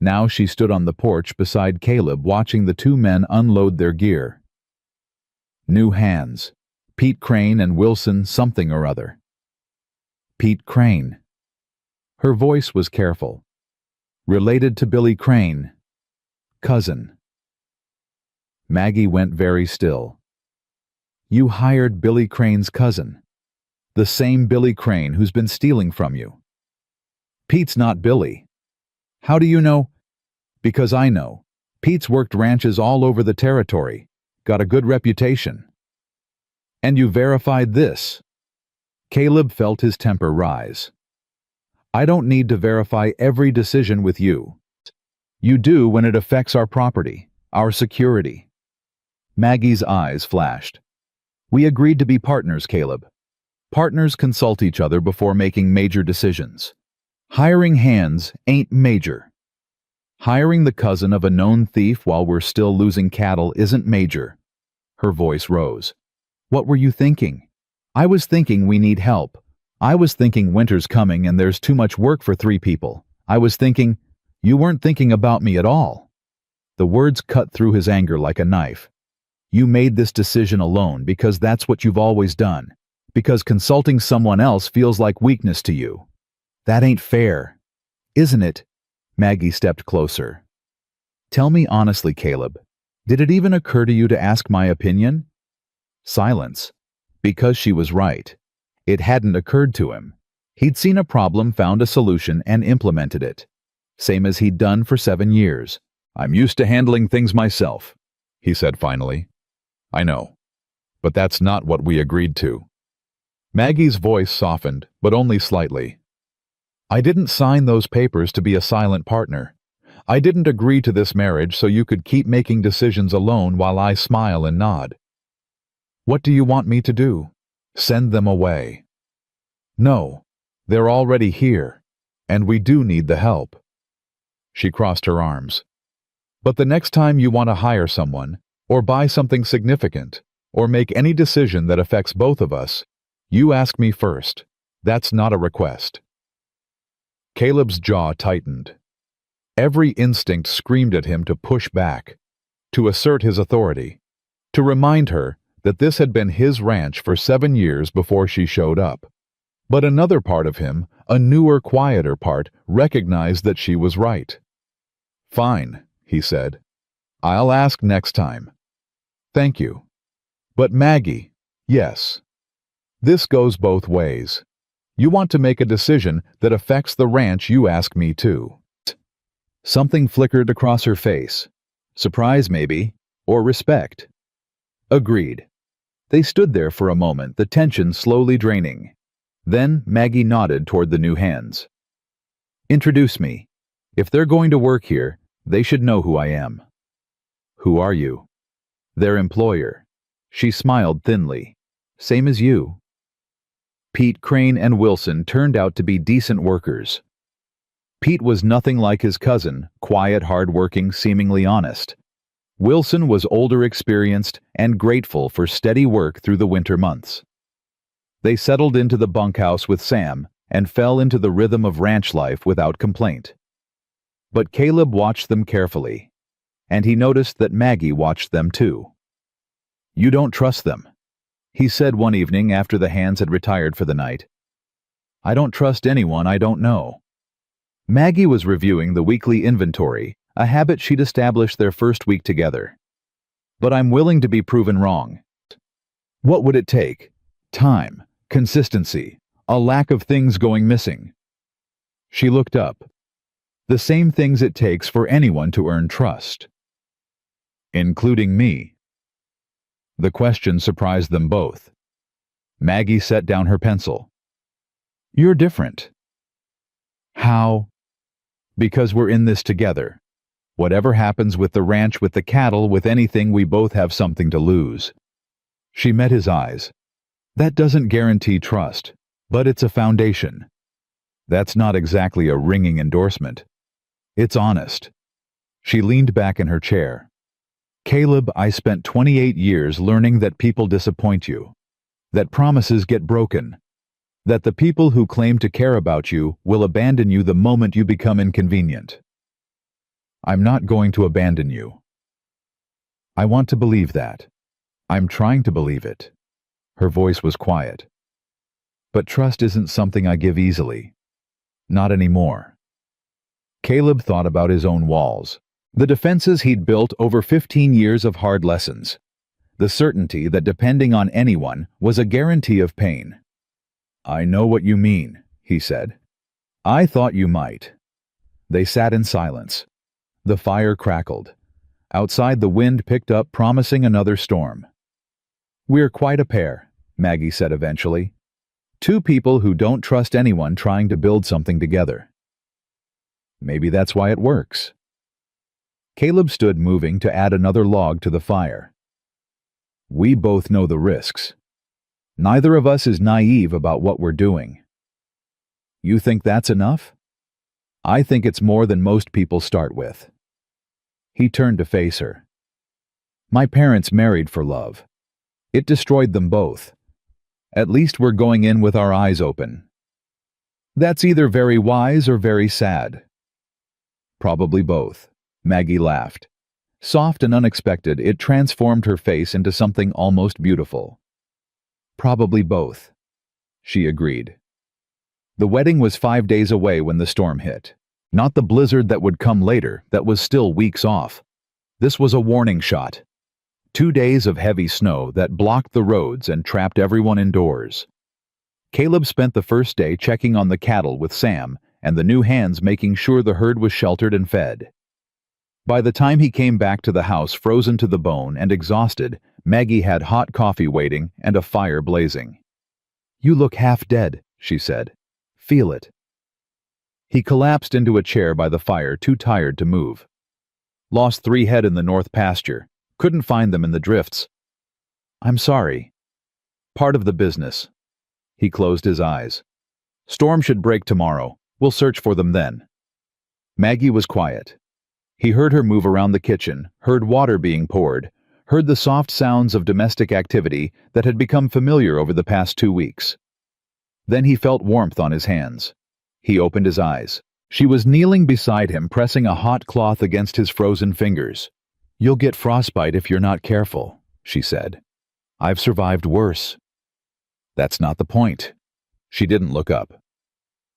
Now she stood on the porch beside Caleb, watching the 2 men unload their gear. New hands. Pete Crane and Wilson something or other. Pete Crane. Her voice was careful. Related to Billy Crane. Cousin. Maggie went very still. You hired Billy Crane's cousin. The same Billy Crane who's been stealing from you. Pete's not Billy. How do you know? Because I know. Pete's worked ranches all over the territory. Got a good reputation. And you verified this. Caleb felt his temper rise. I don't need to verify every decision with you. You do when it affects our property, our security. Maggie's eyes flashed. We agreed to be partners, Caleb. Partners consult each other before making major decisions. Hiring hands ain't major. Hiring the cousin of a known thief while we're still losing cattle isn't major. Her voice rose. What were you thinking? I was thinking we need help. I was thinking winter's coming and there's too much work for 3 people. I was thinking, you weren't thinking about me at all. The words cut through his anger like a knife. You made this decision alone because that's what you've always done. Because consulting someone else feels like weakness to you. That ain't fair, isn't it? Maggie stepped closer. Tell me honestly, Caleb, did it even occur to you to ask my opinion? Silence. Because she was right. It hadn't occurred to him. He'd seen a problem, found a solution, and implemented it. Same as he'd done for 7 years. I'm used to handling things myself, he said finally. I know. But that's not what we agreed to. Maggie's voice softened, but only slightly. I didn't sign those papers to be a silent partner. I didn't agree to this marriage so you could keep making decisions alone while I smile and nod. What do you want me to do? Send them away? No, they're already here, and we do need the help. She crossed her arms. But the next time you want to hire someone, or buy something significant, or make any decision that affects both of us, you ask me first. That's not a request. Caleb's jaw tightened. Every instinct screamed at him to push back, to assert his authority, to remind her that this had been his ranch for 7 years before she showed up. But another part of him, a newer, quieter part, recognized that she was right. Fine, he said. I'll ask next time. Thank you. But Maggie, yes. This goes both ways. You want to make a decision that affects the ranch, you ask me to. Something flickered across her face. Surprise, maybe, or respect. Agreed. They stood there for a moment, the tension slowly draining. Then Maggie nodded toward the new hands. Introduce me. If they're going to work here, they should know who I am. Who are you? Their employer. She smiled thinly. Same as you. Pete, Crane, and Wilson turned out to be decent workers. Pete was nothing like his cousin, quiet, hard-working, seemingly honest. Wilson was older, experienced, and grateful for steady work through the winter months. They settled into the bunkhouse with Sam and fell into the rhythm of ranch life without complaint. But Caleb watched them carefully, and he noticed that Maggie watched them too. You don't trust them, he said one evening after the hands had retired for the night. I don't trust anyone I don't know. Maggie was reviewing the weekly inventory, a habit she'd established their first week together. But I'm willing to be proven wrong. What would it take? Time, consistency, a lack of things going missing. She looked up. The same things it takes for anyone to earn trust. Including me. The question surprised them both. Maggie set down her pencil. You're different. How? Because we're in this together. Whatever happens with the ranch, with the cattle, with anything, we both have something to lose. She met his eyes. That doesn't guarantee trust, but it's a foundation. That's not exactly a ringing endorsement. It's honest. She leaned back in her chair. Caleb, I spent 28 years learning that people disappoint you, that promises get broken, that the people who claim to care about you will abandon you the moment you become inconvenient. I'm not going to abandon you. I want to believe that. I'm trying to believe it. Her voice was quiet. But trust isn't something I give easily. Not anymore. Caleb thought about his own walls, the defenses he'd built over 15 years of hard lessons, the certainty that depending on anyone was a guarantee of pain. I know what you mean, he said. I thought you might. They sat in silence. The fire crackled. Outside, the wind picked up, promising another storm. We're quite a pair, Maggie said eventually. Two people who don't trust anyone trying to build something together. Maybe that's why it works. Caleb stood, moving to add another log to the fire. We both know the risks. Neither of us is naive about what we're doing. You think that's enough? I think it's more than most people start with. He turned to face her. My parents married for love. It destroyed them both. At least we're going in with our eyes open. That's either very wise or very sad. Probably both. Maggie laughed. Soft and unexpected, it transformed her face into something almost beautiful. Probably both. she agreed. The wedding was 5 days away when the storm hit. Not the blizzard that would come later, that was still weeks off. This was a warning shot. 2 days of heavy snow that blocked the roads and trapped everyone indoors. Caleb spent the first day checking on the cattle with Sam, and the new hands making sure the herd was sheltered and fed. By the time he came back to the house frozen to the bone and exhausted, Maggie had hot coffee waiting and a fire blazing. "You look half dead," she said. "Feel it." He collapsed into a chair by the fire, too tired to move. "Lost 3 head in the north pasture. Couldn't find them in the drifts." "I'm sorry." "Part of the business." He closed his eyes. "Storm should break tomorrow. We'll search for them then." Maggie was quiet. He heard her move around the kitchen, heard water being poured, heard the soft sounds of domestic activity that had become familiar over the past 2 weeks. Then he felt warmth on his hands. He opened his eyes. She was kneeling beside him, pressing a hot cloth against his frozen fingers. "You'll get frostbite if you're not careful," she said. "I've survived worse." "That's not the point." She didn't look up.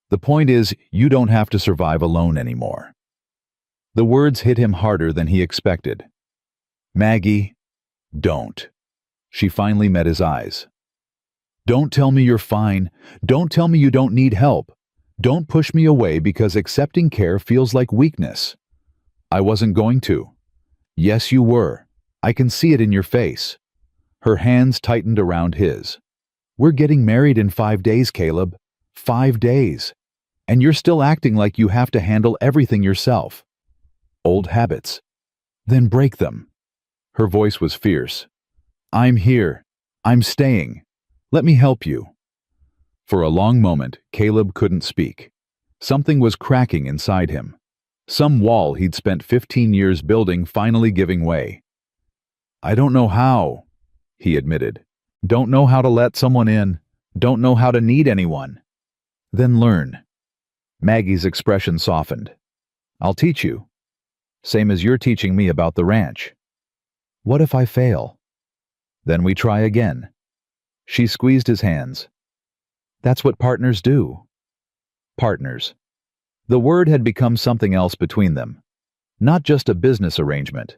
"The point is, you don't have to survive alone anymore." The words hit him harder than he expected. "Maggie, don't." She finally met his eyes. "Don't tell me you're fine. Don't tell me you don't need help. Don't push me away because accepting care feels like weakness." "I wasn't going to." "Yes, you were. I can see it in your face." Her hands tightened around his. "We're getting married in 5 days, Caleb. 5 days. And you're still acting like you have to handle everything yourself. Old habits. Then break them." Her voice was fierce. "I'm here. I'm staying. Let me help you." For a long moment, Caleb couldn't speak. Something was cracking inside him. Some wall he'd spent 15 years building finally giving way. "I don't know how," he admitted. "Don't know how to let someone in. Don't know how to need anyone." "Then learn." Maggie's expression softened. "I'll teach you. Same as you're teaching me about the ranch." "What if I fail?" "Then we try again." She squeezed his hands. "That's what partners do." Partners. The word had become something else between them. Not just a business arrangement.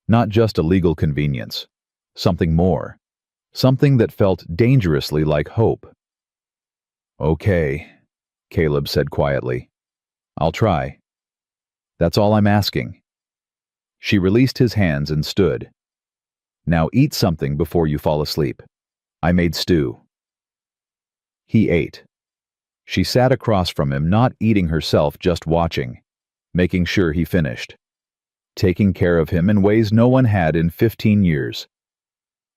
Not just a legal convenience. Something more. Something that felt dangerously like hope. "Okay," Caleb said quietly. "I'll try. That's all I'm asking." She released his hands and stood. "Now eat something before you fall asleep. I made stew." He ate. She sat across from him, not eating herself, just watching, making sure he finished. Taking care of him in ways no one had in 15 years.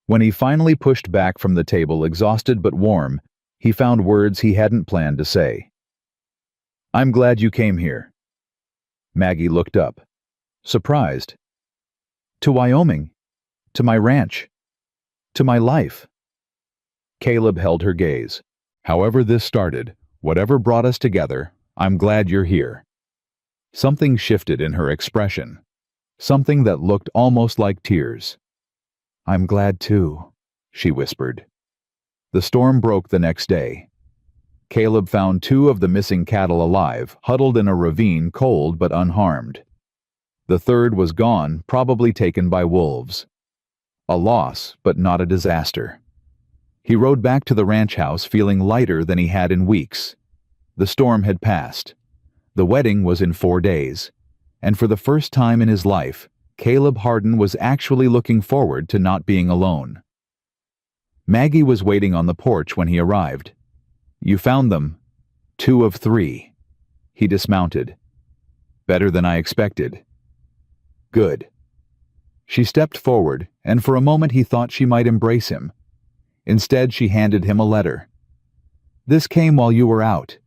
When he finally pushed back from the table, exhausted but warm, he found words he hadn't planned to say. "I'm glad you came here." Maggie looked up, surprised. "To Wyoming. To my ranch. To my life." Caleb held her gaze. "However this started, whatever brought us together, I'm glad you're here." Something shifted in her expression. Something that looked almost like tears. "I'm glad too," she whispered. The storm broke the next day. Caleb found 2 of the missing cattle alive, huddled in a ravine, cold but unharmed. The third was gone, probably taken by wolves. A loss, but not a disaster. He rode back to the ranch house feeling lighter than he had in weeks. The storm had passed. The wedding was in 4 days. And for the first time in his life, Caleb Hardin was actually looking forward to not being alone. Maggie was waiting on the porch when he arrived. "You found them." 2 of 3. He dismounted. "Better than I expected." "Good." She stepped forward, and for a moment he thought she might embrace him. Instead, she handed him a letter. "This came while you were out.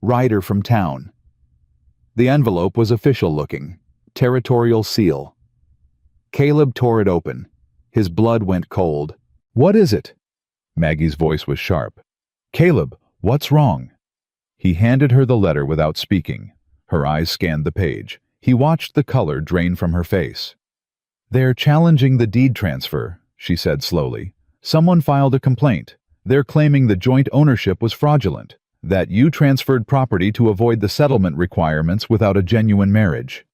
Ryder from town." The envelope was official-looking, territorial seal. Caleb tore it open. His blood went cold. "What is it?" Maggie's voice was sharp. "Caleb, what's wrong?" He handed her the letter without speaking. Her eyes scanned the page. He watched the color drain from her face. "They're challenging the deed transfer," she said slowly. "Someone filed a complaint. They're claiming the joint ownership was fraudulent, that you transferred property to avoid the settlement requirements without a genuine marriage.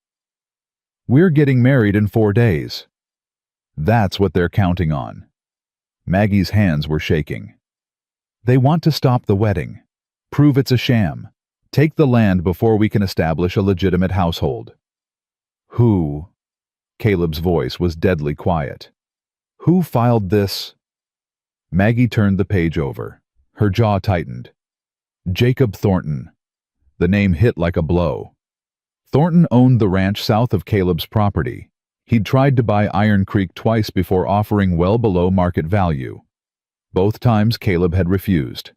We're getting married in 4 days. That's what they're counting on. Maggie's hands were shaking. They want to stop the wedding, prove it's a sham, take the land before we can establish a legitimate household. Who? Caleb's voice was deadly quiet. Who filed this? Maggie turned the page over. Her jaw tightened. Jacob Thornton. The name hit like a blow. Thornton owned the ranch south of Caleb's property. He'd tried to buy Iron Creek twice before offering well below market value. Both times Caleb had refused.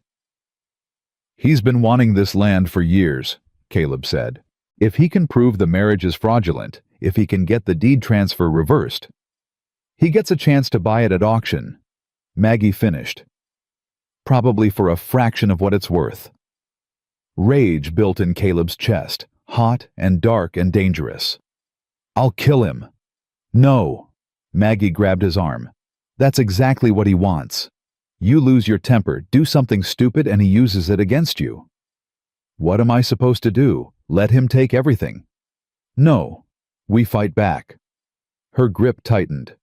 He's been wanting this land for years, Caleb said. If he can prove the marriage is fraudulent, if he can get the deed transfer reversed, he gets a chance to buy it at auction. Maggie finished. Probably for a fraction of what it's worth. Rage built in Caleb's chest, hot and dark and dangerous. I'll kill him. No. Maggie grabbed his arm. That's exactly what he wants. You lose your temper, do something stupid, and he uses it against you. What am I supposed to do? Let him take everything? No. We fight back. Her grip tightened.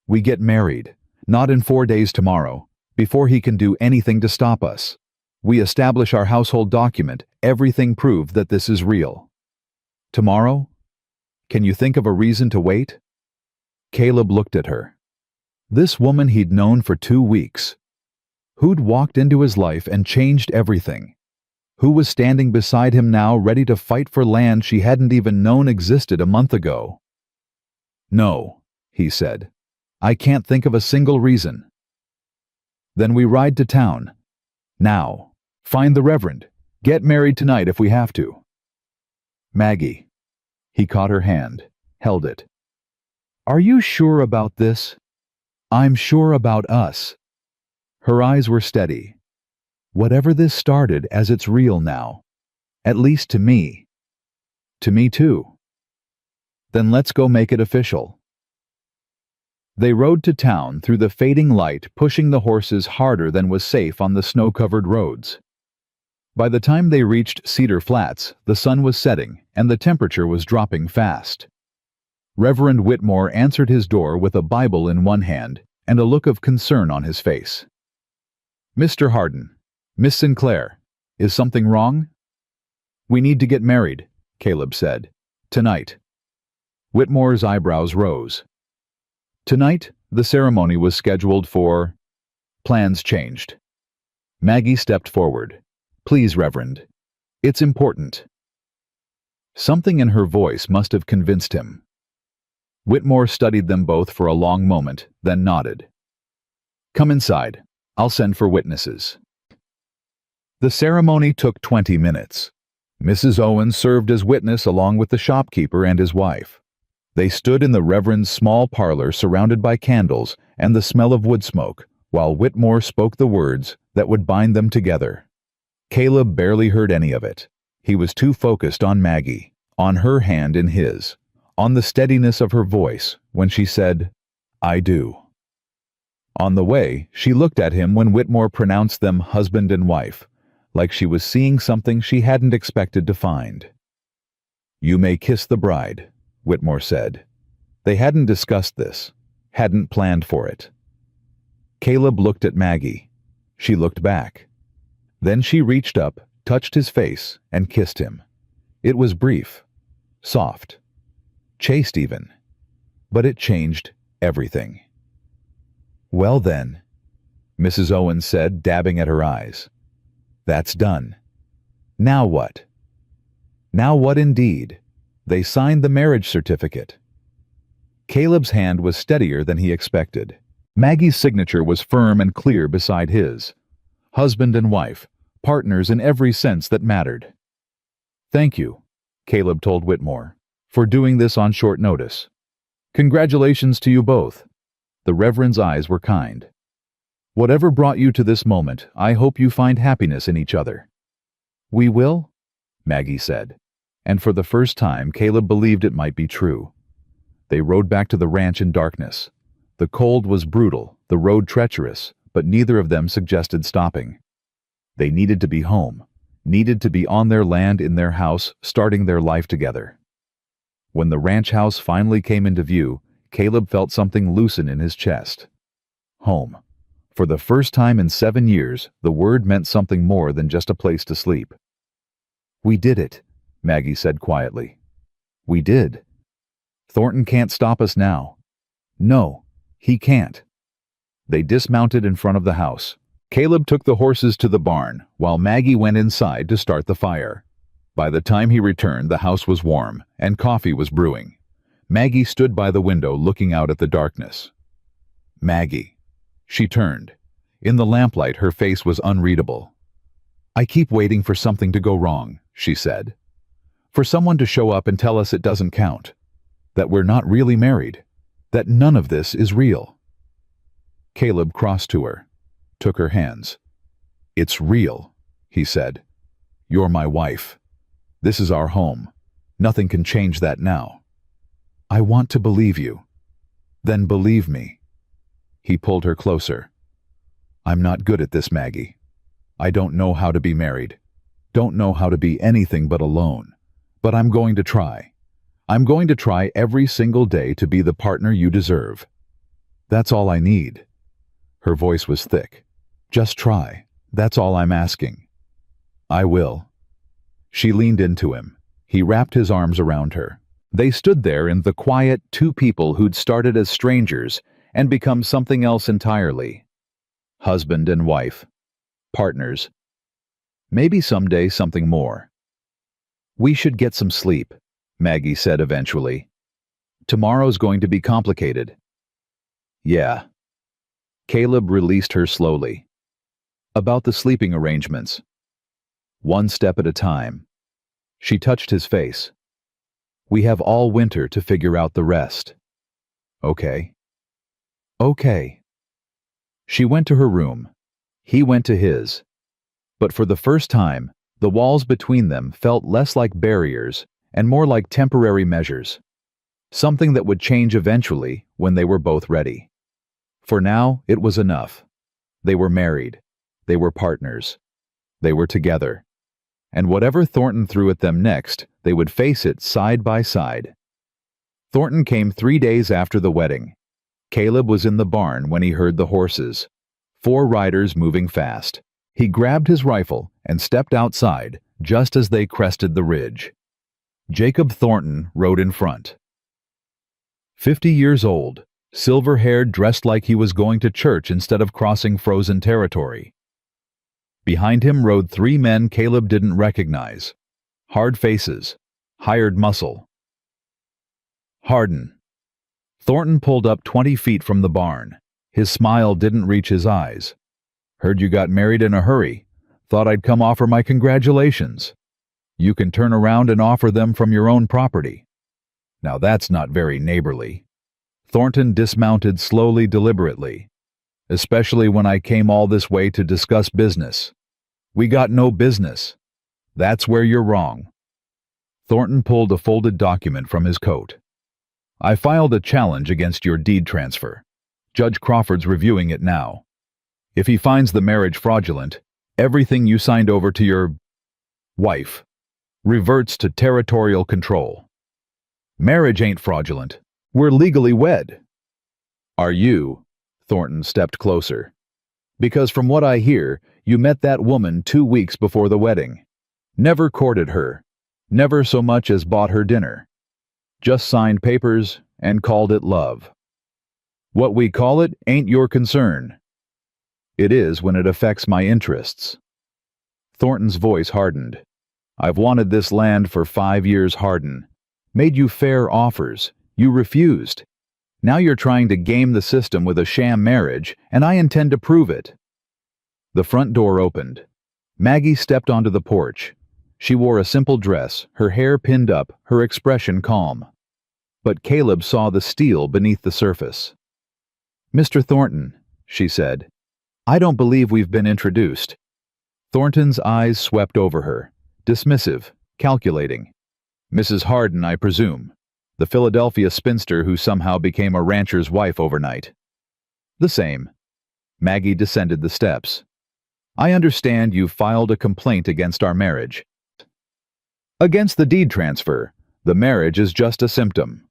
We get married, not in 4 days tomorrow, before he can do anything to stop us. We establish our household document, everything proved that this is real. Tomorrow? Can you think of a reason to wait? Caleb looked at her. This woman he'd known for 2 weeks. Who'd walked into his life and changed everything? Who was standing beside him now, ready to fight for land she hadn't even known existed a month ago? No, he said. I can't think of a single reason. Then we ride to town. Now. Find the Reverend. Get married tonight if we have to. Maggie. He caught her hand, held it. Are you sure about this? I'm sure about us. Her eyes were steady. Whatever this started, as it's real now. At least to me. To me too. Then let's go make it official. They rode to town through the fading light, pushing the horses harder than was safe on the snow-covered roads. By the time they reached Cedar Flats, the sun was setting and the temperature was dropping fast. Reverend Whitmore answered his door with a Bible in one hand and a look of concern on his face. Mr. Hardin, Miss Sinclair, is something wrong? We need to get married, Caleb said. Tonight. Whitmore's eyebrows rose. Tonight, the ceremony was scheduled for... Plans changed. Maggie stepped forward. Please, Reverend. It's important. Something in her voice must have convinced him. Whitmore studied them both for a long moment, then nodded. Come inside. I'll send for witnesses. The ceremony took 20 minutes. Mrs. Owens served as witness along with the shopkeeper and his wife. They stood in the Reverend's small parlor surrounded by candles and the smell of wood smoke, while Whitmore spoke the words that would bind them together. Caleb barely heard any of it. He was too focused on Maggie, on her hand in his, on the steadiness of her voice when she said, I do. On the way, she looked at him when Whitmore pronounced them husband and wife, like she was seeing something she hadn't expected to find. You may kiss the bride, Whitmore said. They hadn't discussed this, hadn't planned for it. Caleb looked at Maggie. She looked back. Then she reached up, touched his face, and kissed him. It was brief, soft, chaste even, but it changed everything. Well then, Mrs. Owens said, dabbing at her eyes. That's done. Now what? Now what indeed? They signed the marriage certificate. Caleb's hand was steadier than he expected. Maggie's signature was firm and clear beside his. Husband and wife, partners in every sense that mattered. Thank you, Caleb told Whitmore, for doing this on short notice. Congratulations to you both. The Reverend's eyes were kind. Whatever brought you to this moment, I hope you find happiness in each other. We will? Maggie said, and for the first time Caleb believed it might be true. They rode back to the ranch in darkness. The cold was brutal, the road treacherous, but neither of them suggested stopping. They needed to be home, needed to be on their land in their house, starting their life together. When the ranch house finally came into view, Caleb felt something loosen in his chest. Home. For the first time in 7 years, the word meant something more than just a place to sleep. "We did it," Maggie said quietly. "We did. Thornton can't stop us now." "No, he can't." They dismounted in front of the house. Caleb took the horses to the barn, while Maggie went inside to start the fire. By the time he returned, the house was warm, and coffee was brewing. Maggie stood by the window looking out at the darkness. "Maggie." She turned. In the lamplight, her face was unreadable. "I keep waiting for something to go wrong," she said. "For someone to show up and tell us it doesn't count. That we're not really married. That none of this is real." Caleb crossed to her, took her hands. "It's real," he said. "You're my wife. This is our home. Nothing can change that now." "I want to believe you." "Then believe me." He pulled her closer. "I'm not good at this, Maggie. I don't know how to be married. Don't know how to be anything but alone. But I'm going to try. I'm going to try every single day to be the partner you deserve. That's all I need." Her voice was thick. "Just try. That's all I'm asking." "I will." She leaned into him. He wrapped his arms around her. They stood there in the quiet, two people who'd started as strangers and become something else entirely. Husband and wife. Partners. Maybe someday something more. "We should get some sleep," Maggie said eventually. "Tomorrow's going to be complicated." "Yeah." Caleb released her slowly. "About the sleeping arrangements." "One step at a time." She touched his face. "We have all winter to figure out the rest." "Okay." "Okay." She went to her room. He went to his. But for the first time, the walls between them felt less like barriers and more like temporary measures. Something that would change eventually when they were both ready. For now, it was enough. They were married. They were partners. They were together. And whatever Thornton threw at them next, they would face it side by side. Thornton came 3 days after the wedding. Caleb was in the barn when he heard the horses. 4 riders moving fast. He grabbed his rifle and stepped outside just as they crested the ridge. Jacob Thornton rode in front. 50 years old, silver-haired, dressed like he was going to church instead of crossing frozen territory. Behind him rode 3 men Caleb didn't recognize. Hard faces, hired muscle. Hardin. Thornton pulled up 20 feet from the barn. His smile didn't reach his eyes. "Heard you got married in a hurry. Thought I'd come offer my congratulations. You can turn around and offer them from your own property." Now that's not very neighborly. Thornton dismounted slowly, deliberately. "Especially when I came all this way to discuss business. We got no business. That's where you're wrong." Thornton pulled a folded document from his coat. "I filed a challenge against your deed transfer. Judge Crawford's reviewing it now. If he finds the marriage fraudulent, everything you signed over to your wife reverts to territorial control. Marriage ain't fraudulent. We're legally wed." "Are you?" Thornton stepped closer. "Because from what I hear, you met that woman 2 weeks before the wedding. Never courted her. Never so much as bought her dinner. Just signed papers and called it love. What we call it ain't your concern. It is when it affects my interests." Thornton's voice hardened. "I've wanted this land for 5 years, Hardin. Made you fair offers. You refused. Now you're trying to game the system with a sham marriage, and I intend to prove it." The front door opened. Maggie stepped onto the porch. She wore a simple dress, her hair pinned up, her expression calm. But Caleb saw the steel beneath the surface. "Mr. Thornton," she said, "I don't believe we've been introduced." Thornton's eyes swept over her, dismissive, calculating. "Mrs. Hardin, I presume. The Philadelphia spinster who somehow became a rancher's wife overnight." "The same." Maggie descended the steps. I understand you filed a complaint against our marriage. Against the deed transfer. The marriage is just a symptom.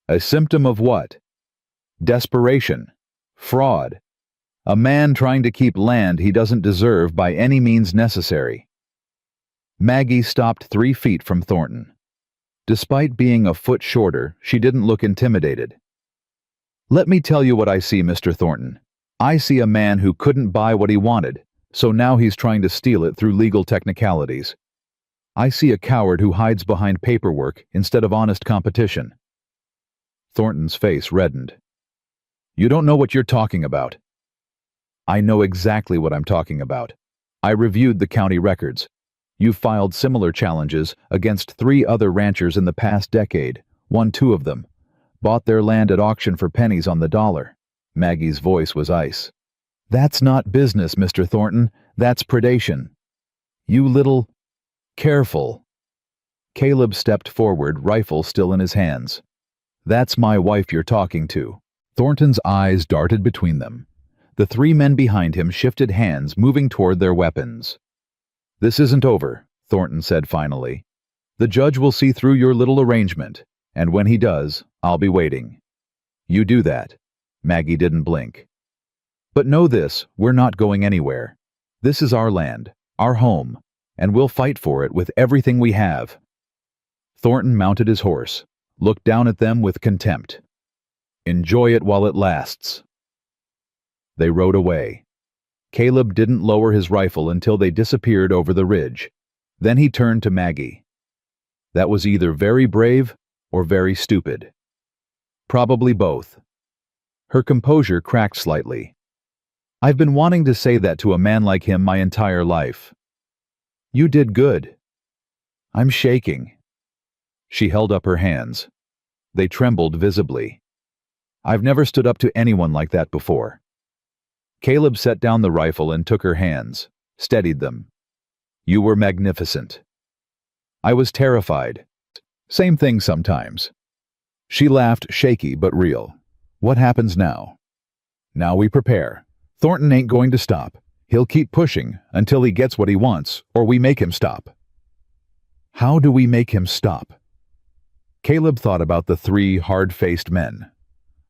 A symptom of what? Desperation. Fraud. A man trying to keep land he doesn't deserve by any means necessary. Maggie stopped 3 feet from Thornton. Despite being a foot shorter, she didn't look intimidated. Let me tell you what I see, Mr. Thornton. I see a man who couldn't buy what he wanted, so now he's trying to steal it through legal technicalities. I see a coward who hides behind paperwork instead of honest competition. Thornton's face reddened. You don't know what you're talking about. I know exactly what I'm talking about. I reviewed the county records. You've filed similar challenges against 3 other ranchers in the past decade, won 2 of them, bought their land at auction for pennies on the dollar. Maggie's voice was ice. That's not business, Mr. Thornton. That's predation. You little... Careful. Caleb stepped forward, rifle still in his hands. That's my wife you're talking to. Thornton's eyes darted between them. The 3 men behind him shifted hands, moving toward their weapons. This isn't over, Thornton said finally. The judge will see through your little arrangement, and when he does, I'll be waiting. You do that. Maggie didn't blink. But know this, we're not going anywhere. This is our land, our home, and we'll fight for it with everything we have. Thornton mounted his horse, looked down at them with contempt. Enjoy it while it lasts. They rode away. Caleb didn't lower his rifle until they disappeared over the ridge. Then he turned to Maggie. That was either very brave or very stupid. Probably both. Her composure cracked slightly. I've been wanting to say that to a man like him my entire life. You did good. I'm shaking. She held up her hands. They trembled visibly. I've never stood up to anyone like that before. Caleb set down the rifle and took her hands, steadied them. You were magnificent. I was terrified. Same thing sometimes. She laughed, shaky but real. What happens now? Now we prepare. Thornton ain't going to stop. He'll keep pushing until he gets what he wants, or we make him stop. How do we make him stop? Caleb thought about the 3 hard-faced men,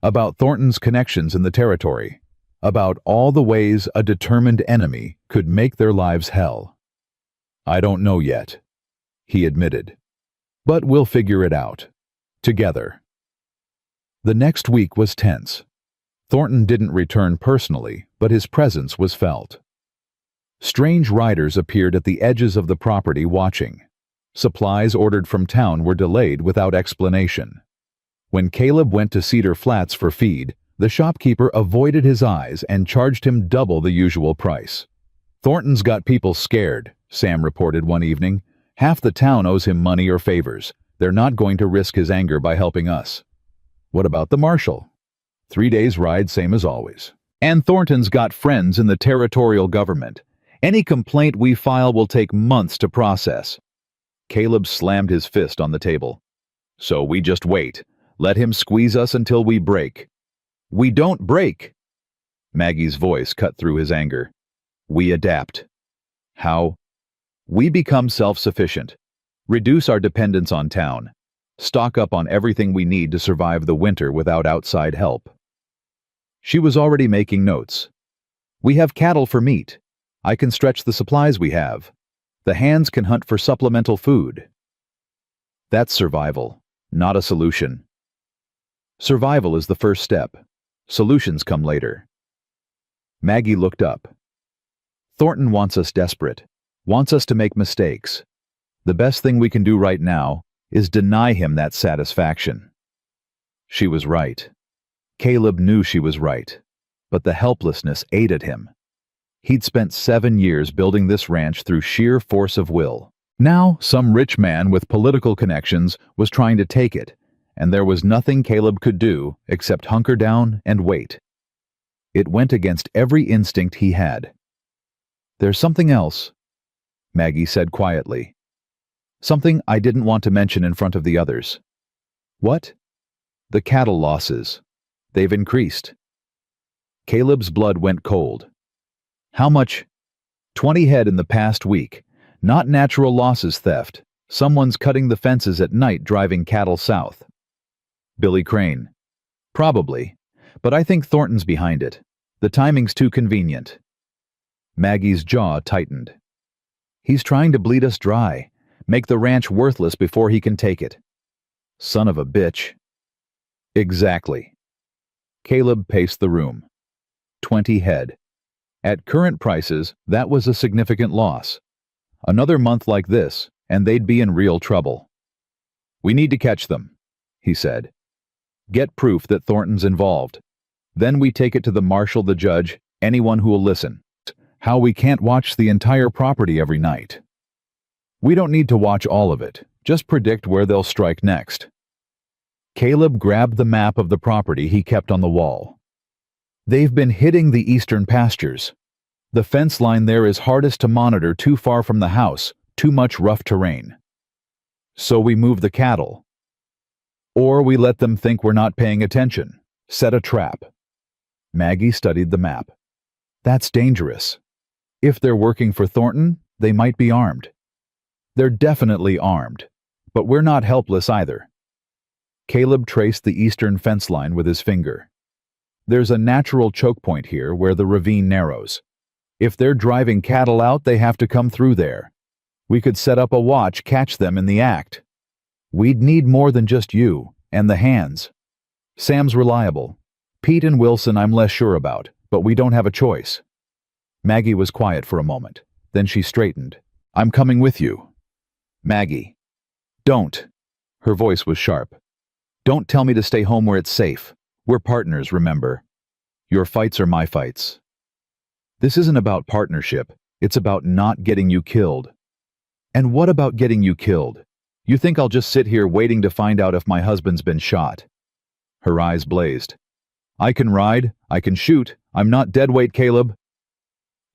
about Thornton's connections in the territory, about all the ways a determined enemy could make their lives hell. I don't know yet, he admitted. But we'll figure it out. Together. The next week was tense. Thornton didn't return personally, but his presence was felt. Strange riders appeared at the edges of the property watching. Supplies ordered from town were delayed without explanation. When Caleb went to Cedar Flats for feed, the shopkeeper avoided his eyes and charged him double the usual price. Thornton's got people scared, Sam reported one evening. Half the town owes him money or favors. They're not going to risk his anger by helping us. What about the marshal? 3 days ride, same as always. And Thornton's got friends in the territorial government. Any complaint we file will take months to process. Caleb slammed his fist on the table. So we just wait. Let him squeeze us until we break. We don't break. Maggie's voice cut through his anger. We adapt. How? We become self-sufficient. Reduce our dependence on town. Stock up on everything we need to survive the winter without outside help. She was already making notes. We have cattle for meat. I can stretch the supplies we have. The hands can hunt for supplemental food. That's survival, not a solution. Survival is the first step. Solutions come later. Maggie looked up. Thornton wants us desperate, wants us to make mistakes. The best thing we can do right now is deny him that satisfaction. She was right. Caleb knew she was right, but the helplessness ate at him. He'd spent 7 years building this ranch through sheer force of will. Now, some rich man with political connections was trying to take it, and there was nothing Caleb could do except hunker down and wait. It went against every instinct he had. There's something else, Maggie said quietly. Something I didn't want to mention in front of the others. What? The cattle losses. They've increased. Caleb's blood went cold. How much? 20 head in the past week. Not natural losses theft. Someone's cutting the fences at night driving cattle south. Billy Crane. Probably. But I think Thornton's behind it. The timing's too convenient. Maggie's jaw tightened. He's trying to bleed us dry. Make the ranch worthless before he can take it. Son of a bitch. Exactly. Caleb paced the room. 20 head. At current prices, that was a significant loss. Another month like this, and they'd be in real trouble. We need to catch them, he said. Get proof that Thornton's involved. Then we take it to the marshal, the judge, anyone who will listen. How we can't watch the entire property every night. We don't need to watch all of it, just predict where they'll strike next. Caleb grabbed the map of the property he kept on the wall. They've been hitting the eastern pastures. The fence line there is hardest to monitor, too far from the house, too much rough terrain. So we move the cattle. Or we let them think we're not paying attention. Set a trap. Maggie studied the map. That's dangerous. If they're working for Thornton, they might be armed. They're definitely armed, but we're not helpless either. Caleb traced the eastern fence line with his finger. There's a natural choke point here where the ravine narrows. If they're driving cattle out, they have to come through there. We could set up a watch, catch them in the act. We'd need more than just you, and the hands. Sam's reliable. Pete and Wilson I'm less sure about, but we don't have a choice. Maggie was quiet for a moment. Then she straightened. I'm coming with you. Maggie. Don't. Her voice was sharp. Don't tell me to stay home where it's safe. We're partners, remember. Your fights are my fights. This isn't about partnership. It's about not getting you killed. And what about getting you killed? You think I'll just sit here waiting to find out if my husband's been shot? Her eyes blazed. I can ride. I can shoot. I'm not deadweight, Caleb.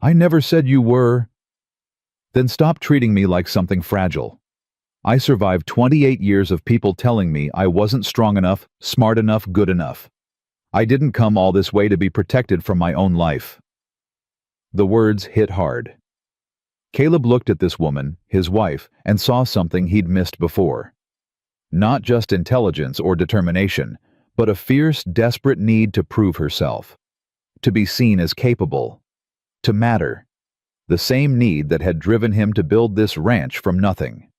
I never said you were. Then stop treating me like something fragile. I survived 28 years of people telling me I wasn't strong enough, smart enough, good enough. I didn't come all this way to be protected from my own life. The words hit hard. Caleb looked at this woman, his wife, and saw something he'd missed before. Not just intelligence or determination, but a fierce, desperate need to prove herself. To be seen as capable. To matter. The same need that had driven him to build this ranch from nothing.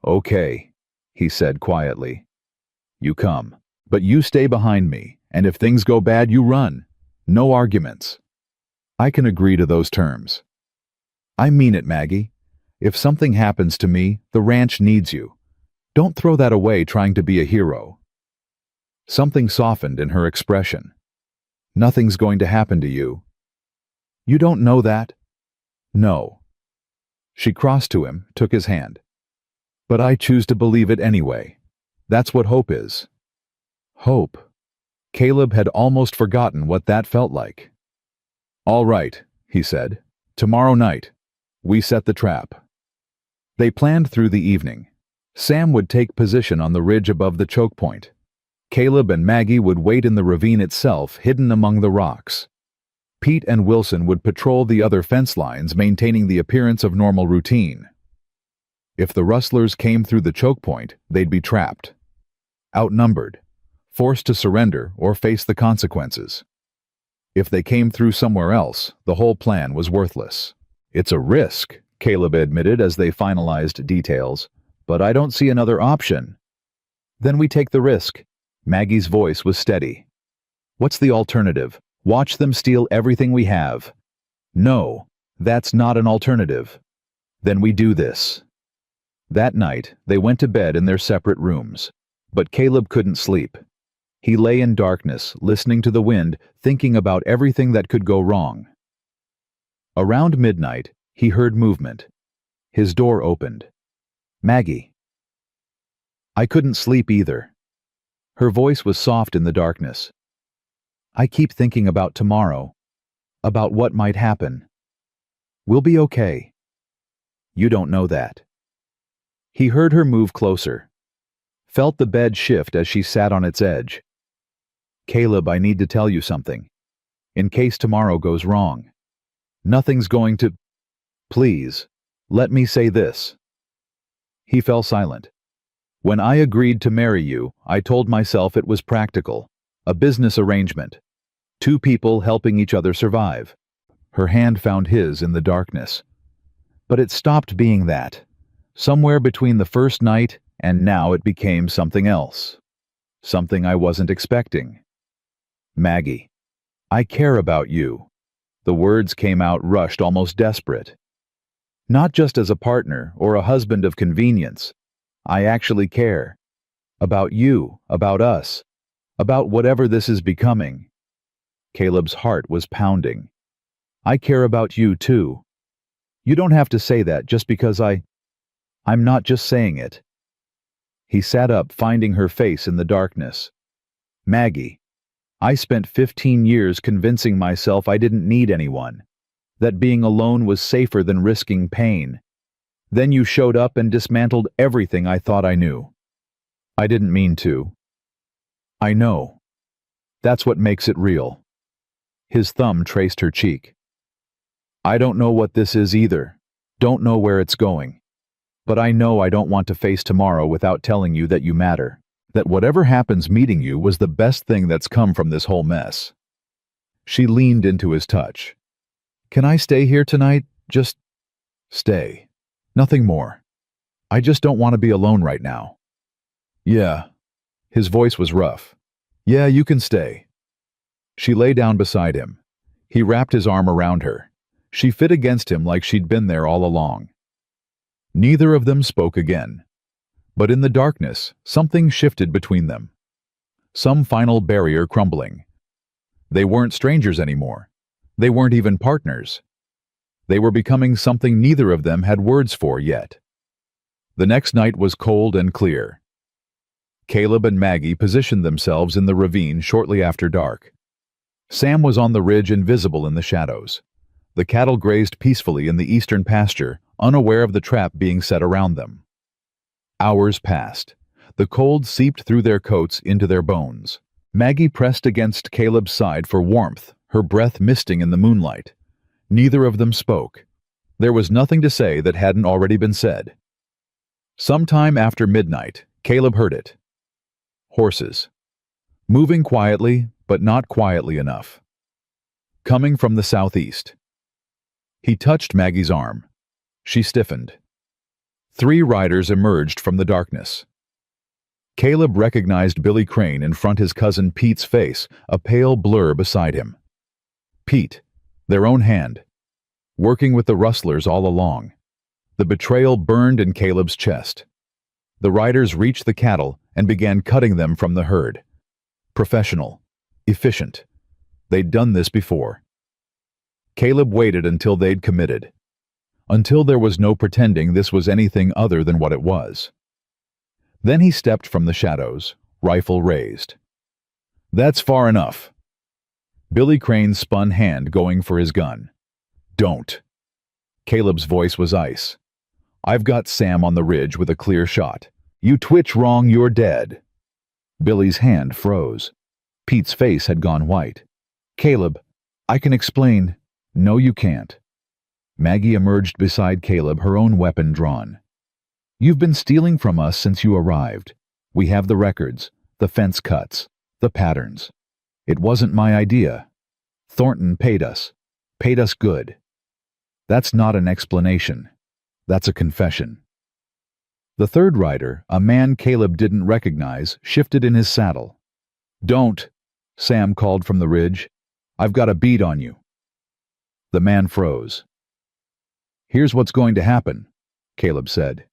Okay, he said quietly. You come. But you stay behind me, and if things go bad, you run. No arguments. I can agree to those terms. I mean it, Maggie. If something happens to me, the ranch needs you. Don't throw that away trying to be a hero. Something softened in her expression. Nothing's going to happen to you. You don't know that? No. She crossed to him, took his hand. But I choose to believe it anyway. That's what hope is. Hope. Caleb had almost forgotten what that felt like. All right, he said. Tomorrow night. We set the trap. They planned through the evening. Sam would take position on the ridge above the choke point. Caleb and Maggie would wait in the ravine itself, hidden among the rocks. Pete and Wilson would patrol the other fence lines, maintaining the appearance of normal routine. If the rustlers came through the choke point, they'd be trapped. Outnumbered. Forced to surrender or face the consequences. If they came through somewhere else, the whole plan was worthless. It's a risk, Caleb admitted as they finalized details, but I don't see another option. Then we take the risk. Maggie's voice was steady. What's the alternative? Watch them steal everything we have. No, that's not an alternative. Then we do this. That night, they went to bed in their separate rooms. But Caleb couldn't sleep. He lay in darkness, listening to the wind, thinking about everything that could go wrong. Around midnight, he heard movement. His door opened. Maggie. I couldn't sleep either. Her voice was soft in the darkness. I keep thinking about tomorrow. About what might happen. We'll be okay. You don't know that. He heard her move closer. Felt the bed shift as she sat on its edge. Caleb, I need to tell you something. in case tomorrow goes wrong. Nothing's going to... Please, let me say this. He fell silent. When I agreed to marry you, I told myself it was practical, a business arrangement. Two people helping each other survive. Her hand found his in the darkness. But it stopped being that. Somewhere between the first night and now it became something else. Something I wasn't expecting. Maggie, I care about you. The words came out rushed, almost desperate. Not just as a partner or a husband of convenience. I actually care. About you, about us, about whatever this is becoming. Caleb's heart was pounding. I care about you too. You don't have to say that just because I'm not just saying it. He sat up, finding her face in the darkness. Maggie, I spent 15 years convincing myself I didn't need anyone, that being alone was safer than risking pain. Then you showed up and dismantled everything I thought I knew. I didn't mean to. I know. That's what makes it real. His thumb traced her cheek. I don't know what this is either. Don't know where it's going. But I know I don't want to face tomorrow without telling you that you matter. That whatever happens, meeting you was the best thing that's come from this whole mess. She leaned into his touch. Can I stay here tonight? Just stay. Nothing more. I just don't want to be alone right now. Yeah. His voice was rough. Yeah, you can stay. She lay down beside him. He wrapped his arm around her. She fit against him like she'd been there all along. Neither of them spoke again. But in the darkness, something shifted between them. Some final barrier crumbling. They weren't strangers anymore. They weren't even partners. They were becoming something neither of them had words for yet. The next night was cold and clear. Caleb and Maggie positioned themselves in the ravine shortly after dark. Sam was on the ridge, invisible in the shadows. The cattle grazed peacefully in the eastern pasture, unaware of the trap being set around them. Hours passed. The cold seeped through their coats into their bones. Maggie pressed against Caleb's side for warmth, her breath misting in the moonlight. Neither of them spoke. There was nothing to say that hadn't already been said. Sometime after midnight, Caleb heard it. Horses. Moving quietly, but not quietly enough. Coming from the southeast. He touched Maggie's arm. She stiffened. 3 riders emerged from the darkness. Caleb recognized Billy Crane in front his cousin Pete's face, a pale blur beside him. Pete, their own hand, working with the rustlers all along. The betrayal burned in Caleb's chest. The riders reached the cattle and began cutting them from the herd. Professional. Efficient. They'd done this before. Caleb waited until they'd committed. Until there was no pretending this was anything other than what it was. Then he stepped from the shadows, rifle raised. That's far enough. Billy Crane's spun hand going for his gun. Don't. Caleb's voice was ice. I've got Sam on the ridge with a clear shot. You twitch wrong, you're dead. Billy's hand froze. Pete's face had gone white. Caleb, I can explain. No, you can't. Maggie emerged beside Caleb, her own weapon drawn. You've been stealing from us since you arrived. We have the records, the fence cuts, the patterns. It wasn't my idea. Thornton paid us good. That's not an explanation. That's a confession. The third rider, a man Caleb didn't recognize, shifted in his saddle. Don't, Sam called from the ridge. I've got a bead on you. The man froze. Here's what's going to happen, Caleb said.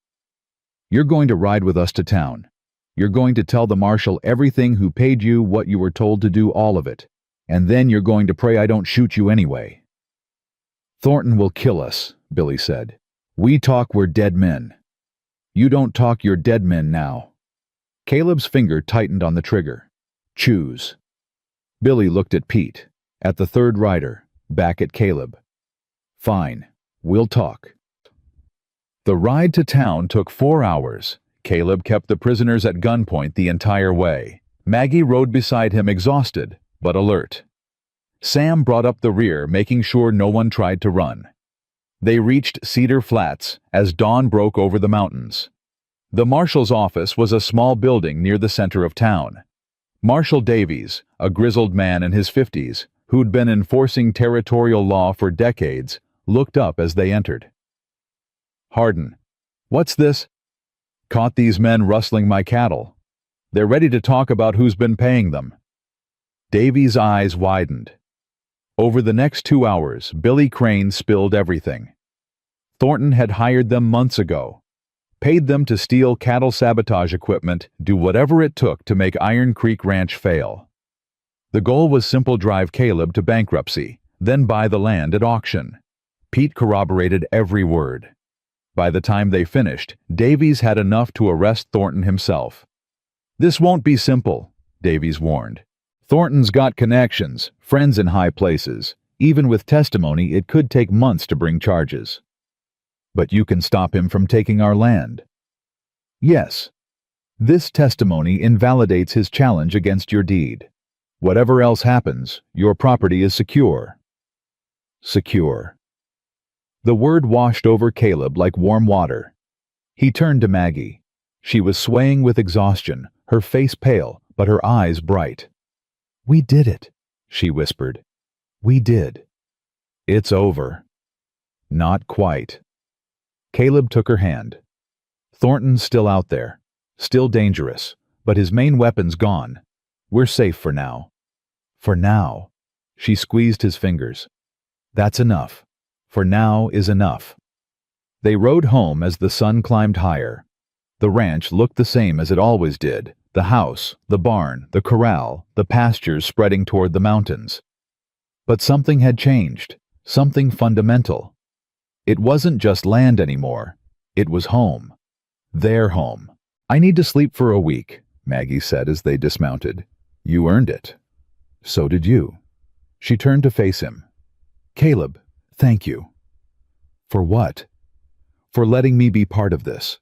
You're going to ride with us to town. You're going to tell the marshal everything, who paid you, what you were told to do, all of it. And then you're going to pray I don't shoot you anyway. Thornton will kill us, Billy said. We talk, we're dead men. You don't talk, you're dead men now. Caleb's finger tightened on the trigger. Choose. Billy looked at Pete, at the third rider, back at Caleb. Fine, we'll talk. The ride to town took 4 hours. Caleb kept the prisoners at gunpoint the entire way. Maggie rode beside him, exhausted, but alert. Sam brought up the rear, making sure no one tried to run. They reached Cedar Flats as dawn broke over the mountains. The marshal's office was a small building near the center of town. Marshal Davies, a grizzled man in his 50s, who'd been enforcing territorial law for decades, looked up as they entered. "Hardin, what's this?" "Caught these men rustling my cattle. They're ready to talk about who's been paying them." Davies' eyes widened. Over the next 2 hours, Billy Crane spilled everything. Thornton had hired them months ago, paid them to steal cattle sabotage equipment, do whatever it took to make Iron Creek Ranch fail. The goal was simple: drive Caleb to bankruptcy, then buy the land at auction. Pete corroborated every word. By the time they finished, Davies had enough to arrest Thornton himself. "This won't be simple," Davies warned. "Thornton's got connections, friends in high places. Even with testimony, it could take months to bring charges." "But you can stop him from taking our land." "Yes. This testimony invalidates his challenge against your deed. Whatever else happens, your property is secure." Secure. The word washed over Caleb like warm water. He turned to Maggie. She was swaying with exhaustion, her face pale, but her eyes bright. "We did it," she whispered. "We did." "It's over." "Not quite." Caleb took her hand. "Thornton's still out there, still dangerous, but his main weapon's gone. We're safe for now." "For now." She squeezed his fingers. "That's enough. For now is enough." They rode home as the sun climbed higher. The ranch looked the same as it always did: the house, the barn, the corral, the pastures spreading toward the mountains. But something had changed, something fundamental. It wasn't just land anymore. It was home. Their home. "I need to sleep for a week," Maggie said as they dismounted. "You earned it." "So did you." She turned to face him. "Caleb, thank you." "For what?" "For letting me be part of this.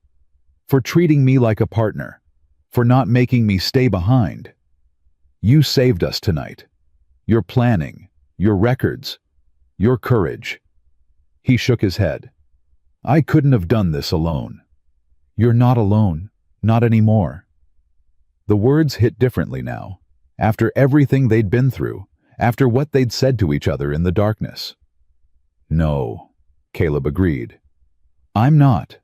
For treating me like a partner. For not making me stay behind. You saved us tonight. Your planning, your records, your courage." He shook his head. "I couldn't have done this alone." "You're not alone. Not anymore." The words hit differently now, after everything they'd been through, after what they'd said to each other in the darkness. "No," Caleb agreed. "I'm not."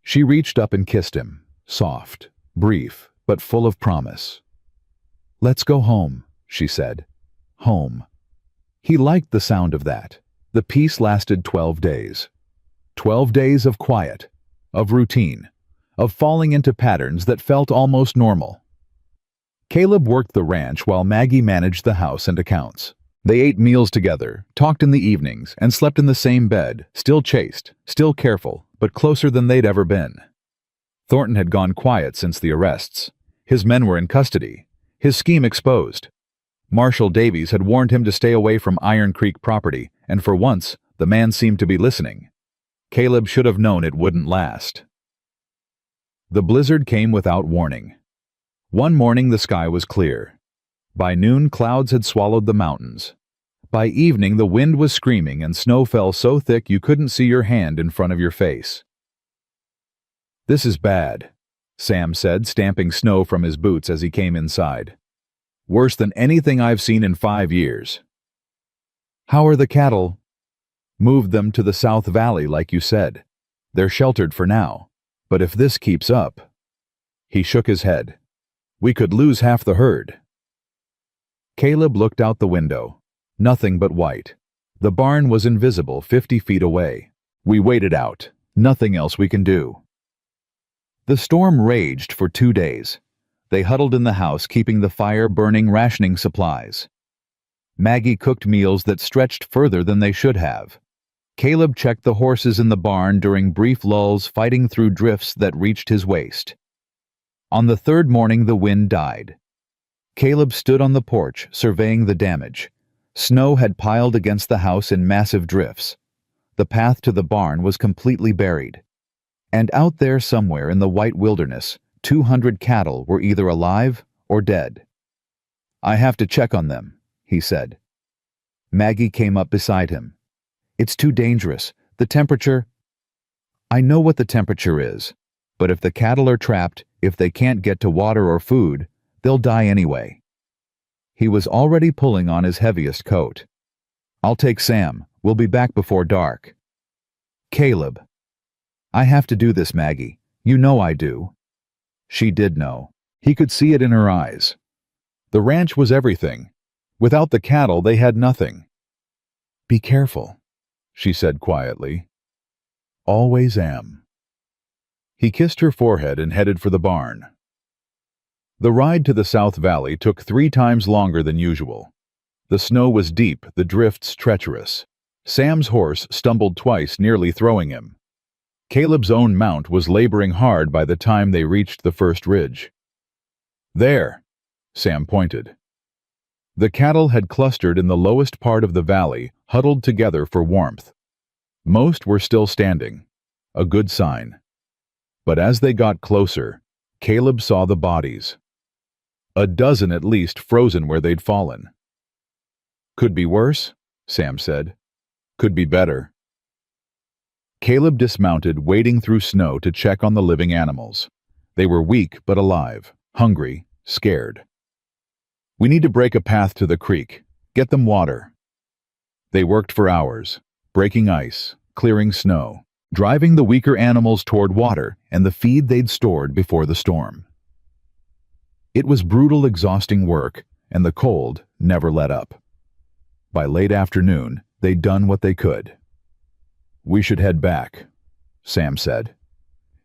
She reached up and kissed him, soft, brief, but full of promise. "Let's go home," she said. Home. He liked the sound of that. The peace lasted 12 days. 12 days of quiet, of routine, of falling into patterns that felt almost normal. Caleb worked the ranch while Maggie managed the house and accounts. They ate meals together, talked in the evenings, and slept in the same bed, still chaste, still careful, but closer than they'd ever been. Thornton had gone quiet since the arrests. His men were in custody, his scheme exposed. Marshal Davies had warned him to stay away from Iron Creek property, and for once, the man seemed to be listening. Caleb should have known it wouldn't last. The blizzard came without warning. One morning the sky was clear. By noon, clouds had swallowed the mountains. By evening, the wind was screaming and snow fell so thick you couldn't see your hand in front of your face. "This is bad," Sam said, stamping snow from his boots as he came inside. "Worse than anything I've seen in 5 years." "How are the cattle?" "Moved them to the South Valley, like you said. They're sheltered for now. But if this keeps up..." He shook his head. "We could lose half the herd." Caleb looked out the window. Nothing but white. The barn was invisible 50 feet away. "We waited out. Nothing else we can do." The storm raged for 2 days. They huddled in the house, keeping the fire burning, rationing supplies. Maggie cooked meals that stretched further than they should have. Caleb checked the horses in the barn during brief lulls, fighting through drifts that reached his waist. On the third morning, the wind died. Caleb stood on the porch, surveying the damage. Snow had piled against the house in massive drifts. The path to the barn was completely buried. And out there somewhere in the white wilderness, 200 cattle were either alive or dead. "I have to check on them," he said. Maggie came up beside him. It's too dangerous. The temperature... I know what the temperature is, but if the cattle are trapped, if they can't get to water or food, they'll die anyway. He was already pulling on his heaviest coat. I'll take Sam. We'll be back before dark. Caleb. I have to do this, Maggie. You know I do. She did know. He could see it in her eyes. The ranch was everything. Without the cattle, they had nothing. Be careful, she said quietly. Always am. He kissed her forehead and headed for the barn. The ride to the South Valley took 3 times longer than usual. The snow was deep, the drifts treacherous. Sam's horse stumbled twice, nearly throwing him. Caleb's own mount was laboring hard by the time they reached the first ridge. There, Sam pointed. The cattle had clustered in the lowest part of the valley, huddled together for warmth. Most were still standing, a good sign. But as they got closer, Caleb saw the bodies. A dozen at least frozen where they'd fallen. Could be worse, Sam said. Could be better. Caleb dismounted, wading through snow to check on the living animals. They were weak but alive, hungry, scared. We need to break a path to the creek. Get them water. They worked for hours, breaking ice, clearing snow, driving the weaker animals toward water and the feed they'd stored before the storm. It was brutal, exhausting work, and the cold never let up. By late afternoon, they'd done what they could. We should head back, Sam said.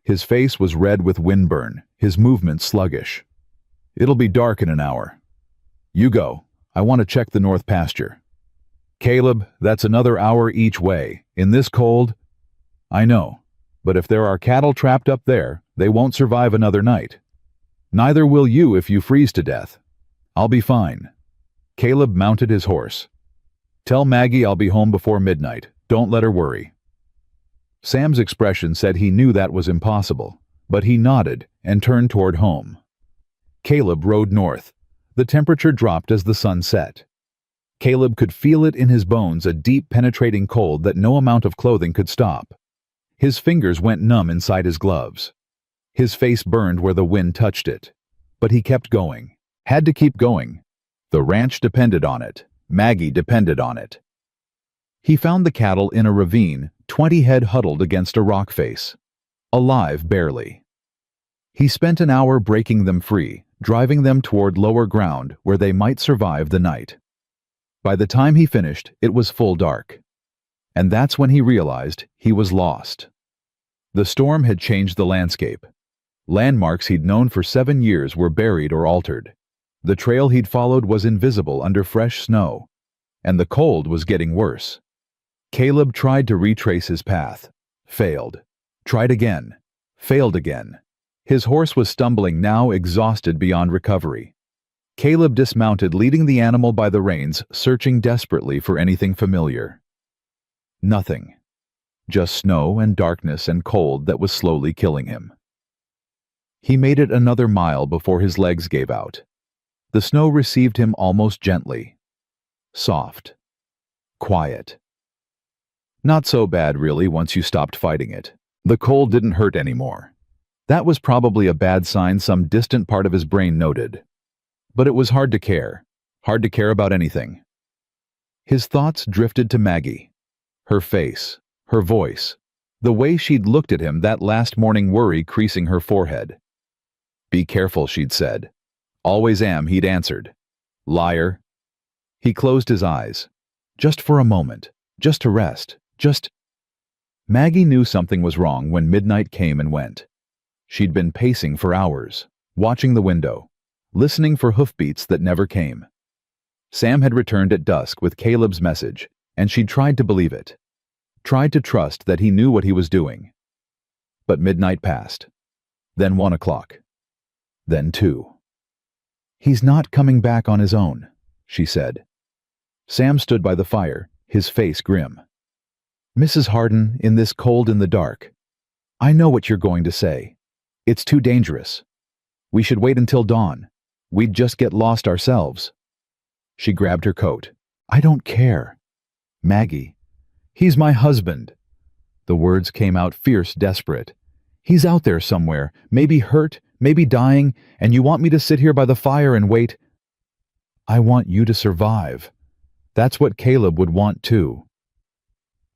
His face was red with windburn, his movements sluggish. It'll be dark in an hour. You go. I want to check the north pasture. Caleb, that's another hour each way. In this cold? I know, but if there are cattle trapped up there, they won't survive another night. Neither will you if you freeze to death. I'll be fine. Caleb mounted his horse. Tell Maggie I'll be home before midnight. Don't let her worry. Sam's expression said he knew that was impossible, but he nodded and turned toward home. Caleb rode north. The temperature dropped as the sun set. Caleb could feel it in his bones, a deep, penetrating cold that no amount of clothing could stop. His fingers went numb inside his gloves. His face burned where the wind touched it. But he kept going. Had to keep going. The ranch depended on it. Maggie depended on it. He found the cattle in a ravine, 20 head huddled against a rock face. Alive barely. He spent an hour breaking them free, driving them toward lower ground where they might survive the night. By the time he finished, it was full dark. And that's when he realized he was lost. The storm had changed the landscape. Landmarks he'd known for 7 years were buried or altered. The trail he'd followed was invisible under fresh snow. And the cold was getting worse. Caleb tried to retrace his path. Failed. Tried again. Failed again. His horse was stumbling now, exhausted beyond recovery. Caleb dismounted, leading the animal by the reins, searching desperately for anything familiar. Nothing. Just snow and darkness and cold that was slowly killing him. He made it another mile before his legs gave out. The snow received him almost gently. Soft. Quiet. Not so bad, really, once you stopped fighting it. The cold didn't hurt anymore. That was probably a bad sign some distant part of his brain noted. But it was hard to care about anything. His thoughts drifted to Maggie. Her face, her voice, the way she'd looked at him that last morning, worry creasing her forehead. Be careful, she'd said. Always am, he'd answered. Liar. He closed his eyes. Just for a moment. Just to rest. Maggie knew something was wrong when midnight came and went. She'd been pacing for hours, watching the window, listening for hoofbeats that never came. Sam had returned at dusk with Caleb's message, and she'd tried to believe it. Tried to trust that he knew what he was doing. But midnight passed. Then 1 o'clock. Then 2. He's not coming back on his own, she said. Sam stood by the fire, his face grim. Mrs. Harden, in this cold in the dark. I know what you're going to say. It's too dangerous. We should wait until dawn. We'd just get lost ourselves. She grabbed her coat. I don't care. Maggie, he's my husband. The words came out fierce, desperate. He's out there somewhere, maybe hurt, maybe dying, and you want me to sit here by the fire and wait? I want you to survive. That's what Caleb would want too.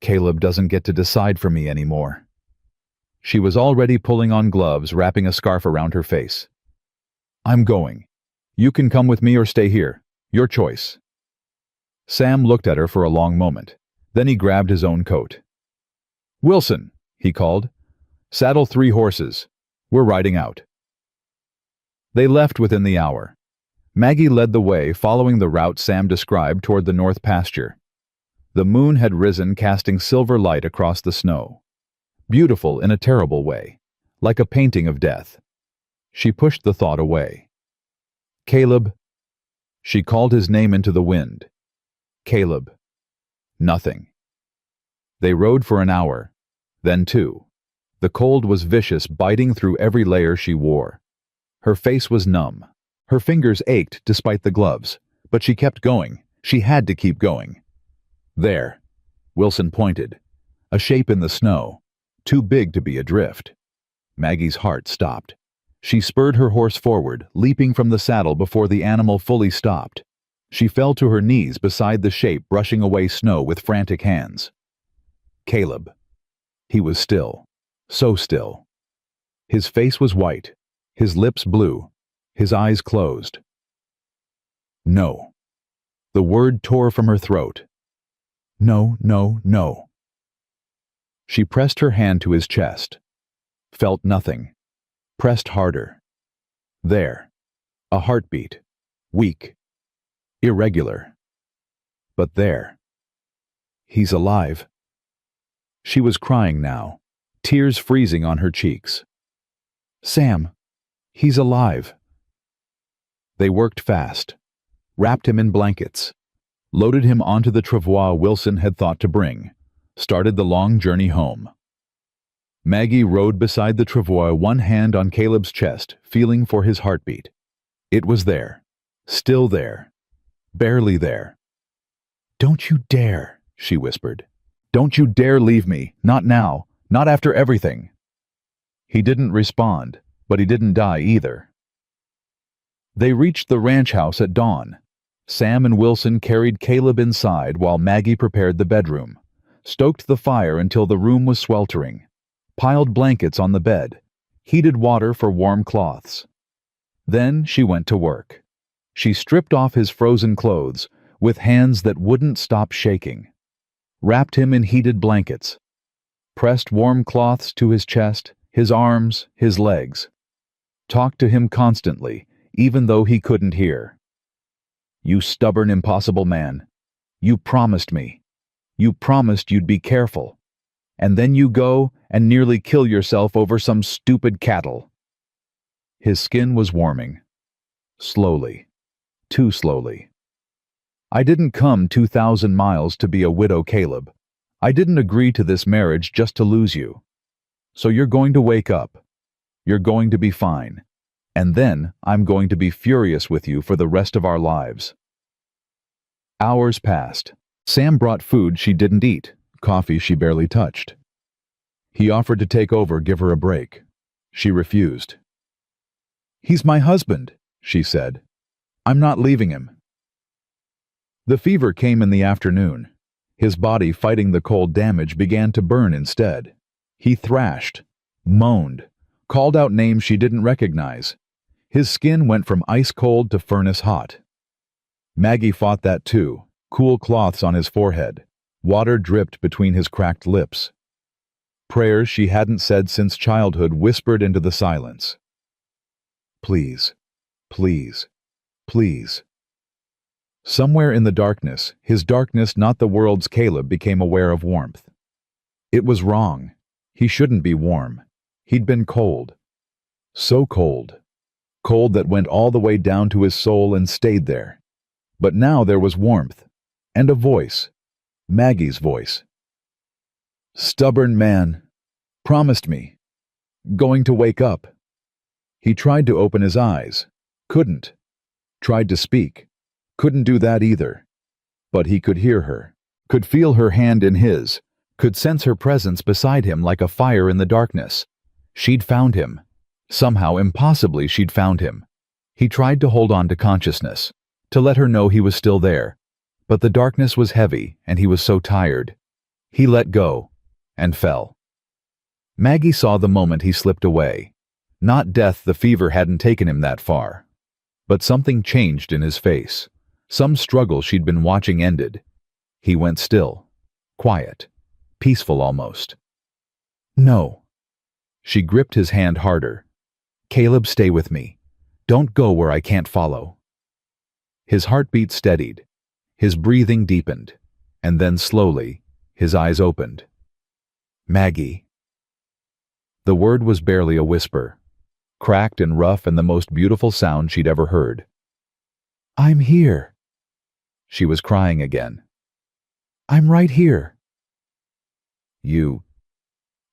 Caleb doesn't get to decide for me anymore. She was already pulling on gloves, wrapping a scarf around her face. I'm going. You can come with me or stay here. Your choice. Sam looked at her for a long moment. Then he grabbed his own coat. Wilson, he called. Saddle 3 horses. We're riding out. They left within the hour. Maggie led the way, following the route Sam described toward the north pasture. The moon had risen, casting silver light across the snow. Beautiful in a terrible way, like a painting of death. She pushed the thought away. Caleb. She called his name into the wind. Caleb. Nothing. They rode for an hour, then 2. The cold was vicious, biting through every layer she wore. Her face was numb. Her fingers ached despite the gloves, but she kept going. She had to keep going. There, Wilson pointed. A shape in the snow, too big to be adrift. Maggie's heart stopped. She spurred her horse forward, leaping from the saddle before the animal fully stopped. She fell to her knees beside the shape, brushing away snow with frantic hands. Caleb. He was still, so still. His face was white, his lips blue, his eyes closed. No. The word tore from her throat. No, no, no. She pressed her hand to his chest. Felt nothing. Pressed harder. There. A heartbeat. Weak. Irregular. But there. He's alive. She was crying now, tears freezing on her cheeks. Sam, he's alive. They worked fast, wrapped him in blankets, loaded him onto the travois Wilson had thought to bring, started the long journey home. Maggie rode beside the travois, one hand on Caleb's chest, feeling for his heartbeat. It was there, still there, barely there. Don't you dare, she whispered. Don't you dare leave me, not now, not after everything. He didn't respond, but he didn't die either. They reached the ranch house at dawn. Sam and Wilson carried Caleb inside while Maggie prepared the bedroom, stoked the fire until the room was sweltering, piled blankets on the bed, heated water for warm cloths. Then she went to work. She stripped off his frozen clothes with hands that wouldn't stop shaking, wrapped him in heated blankets, pressed warm cloths to his chest, his arms, his legs, talked to him constantly, even though he couldn't hear. You stubborn, impossible man. You promised me. You promised you'd be careful. And then you go and nearly kill yourself over some stupid cattle. His skin was warming. Slowly. Too slowly. I didn't come 2,000 miles to be a widow, Caleb. I didn't agree to this marriage just to lose you. So you're going to wake up. You're going to be fine. And then I'm going to be furious with you for the rest of our lives. Hours passed. Sam brought food she didn't eat, coffee she barely touched. He offered to take over, give her a break. She refused. He's my husband, she said. I'm not leaving him. The fever came in the afternoon. His body, fighting the cold damage, began to burn instead. He thrashed, moaned, called out names she didn't recognize. His skin went from ice cold to furnace hot. Maggie fought that too, cool cloths on his forehead. Water dripped between his cracked lips. Prayers she hadn't said since childhood whispered into the silence. Please, please, please. Somewhere in the darkness, his darkness, not the world's Caleb, became aware of warmth. It was wrong. He shouldn't be warm. He'd been cold. So cold. Cold that went all the way down to his soul and stayed there. But now there was warmth. And a voice. Maggie's voice. Stubborn man. Promised me. Going to wake up. He tried to open his eyes. Couldn't. Tried to speak. Couldn't do that either. But he could hear her, could feel her hand in his, could sense her presence beside him like a fire in the darkness. She'd found him. Somehow, impossibly, she'd found him. He tried to hold on to consciousness, to let her know he was still there. But the darkness was heavy, and he was so tired. He let go, and fell. Maggie saw the moment he slipped away. Not death, the fever hadn't taken him that far. But something changed in his face. Some struggle she'd been watching ended. He went still, quiet, peaceful almost. No. She gripped his hand harder. Caleb, stay with me. Don't go where I can't follow. His heartbeat steadied. His breathing deepened. And then slowly, his eyes opened. Maggie. The word was barely a whisper, cracked and rough and the most beautiful sound she'd ever heard. I'm here. She was crying again. I'm right here. You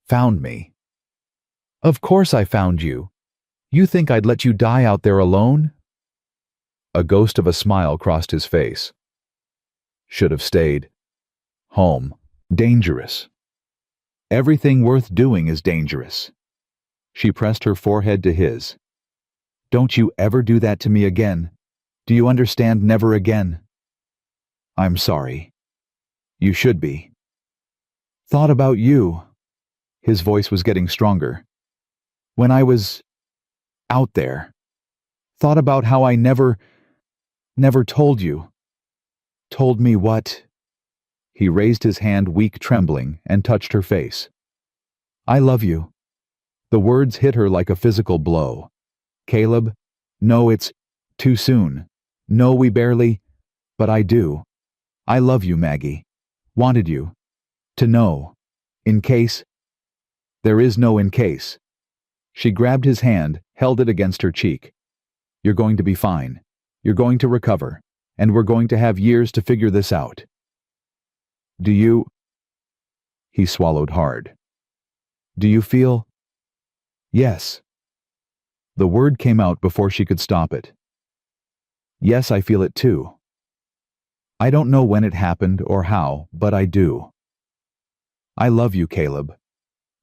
found me. Of course I found you. You think I'd let you die out there alone? A ghost of a smile crossed his face. Should have stayed. Home. Dangerous. Everything worth doing is dangerous. She pressed her forehead to his. Don't you ever do that to me again. Do you understand? Never again. I'm sorry. You should be. Thought about you. His voice was getting stronger. When I was out there. Thought about how I never told you. Told me what? He raised his hand, weak, trembling, and touched her face. I love you. The words hit her like a physical blow. Caleb, no, it's too soon. No, we barely, but I do. I love you, Maggie. Wanted you to know. In case. There is no in case. She grabbed his hand, held it against her cheek. You're going to be fine. You're going to recover. And we're going to have years to figure this out. Do you? He swallowed hard. Do you feel? Yes. The word came out before she could stop it. Yes, I feel it too. I don't know when it happened or how, but I do. I love you, Caleb.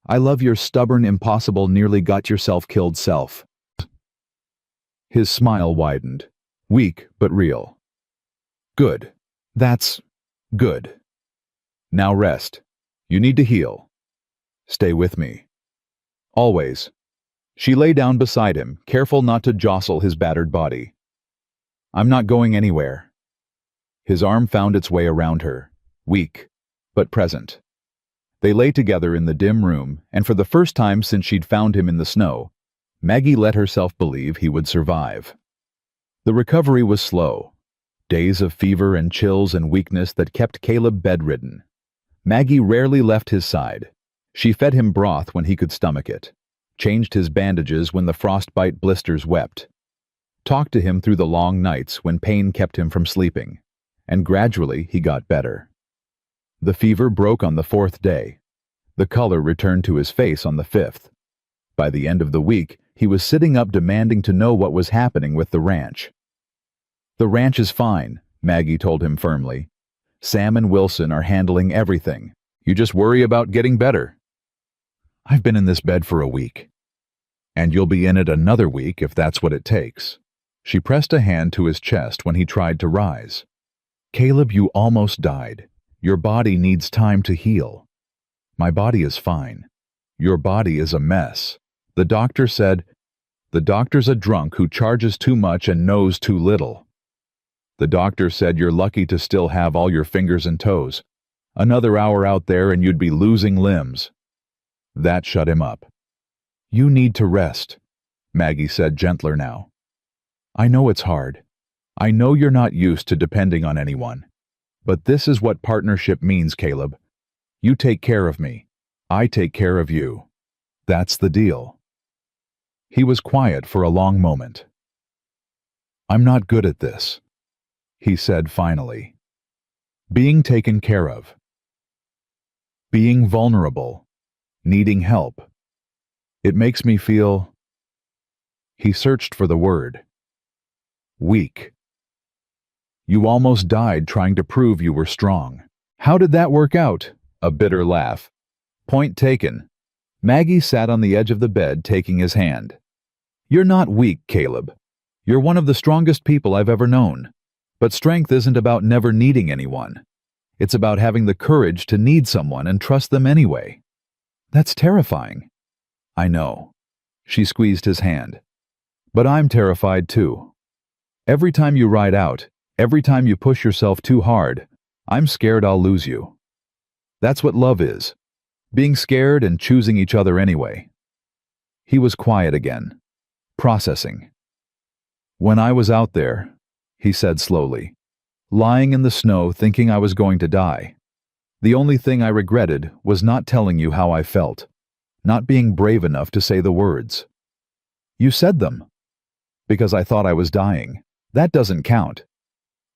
I love your stubborn, impossible, nearly got yourself killed self. His smile widened, weak but real. Good. That's good. Now rest. You need to heal. Stay with me. Always. She lay down beside him, careful not to jostle his battered body. I'm not going anywhere. His arm found its way around her, weak, but present. They lay together in the dim room, and for the first time since she'd found him in the snow, Maggie let herself believe he would survive. The recovery was slow. Days of fever and chills and weakness that kept Caleb bedridden. Maggie rarely left his side. She fed him broth when he could stomach it, changed his bandages when the frostbite blisters wept, talked to him through the long nights when pain kept him from sleeping, and gradually he got better. The fever broke on the 4th day. The color returned to his face on the 5th. By the end of the week, he was sitting up demanding to know what was happening with the ranch. The ranch is fine, Maggie told him firmly. Sam and Wilson are handling everything. You just worry about getting better. I've been in this bed for a week. And you'll be in it another week if that's what it takes. She pressed a hand to his chest when he tried to rise. Caleb, you almost died. Your body needs time to heal. My body is fine. Your body is a mess. The doctor said, the doctor's a drunk who charges too much and knows too little. The doctor said you're lucky to still have all your fingers and toes. Another hour out there and you'd be losing limbs. That shut him up. You need to rest, Maggie said gentler now. I know it's hard. I know you're not used to depending on anyone. But this is what partnership means, Caleb. You take care of me. I take care of you. That's the deal. He was quiet for a long moment. I'm not good at this, he said finally. Being taken care of. Being vulnerable. Needing help. It makes me feel... He searched for the word. Weak. You almost died trying to prove you were strong. How did that work out? A bitter laugh. Point taken. Maggie sat on the edge of the bed, taking his hand. You're not weak, Caleb. You're one of the strongest people I've ever known. But strength isn't about never needing anyone. It's about having the courage to need someone and trust them anyway. That's terrifying. I know. She squeezed his hand. But I'm terrified too. Every time you ride out, every time you push yourself too hard, I'm scared I'll lose you. That's what love is. Being scared and choosing each other anyway. He was quiet again, processing. When I was out there, he said slowly, lying in the snow thinking I was going to die, the only thing I regretted was not telling you how I felt, not being brave enough to say the words. You said them. Because I thought I was dying. That doesn't count.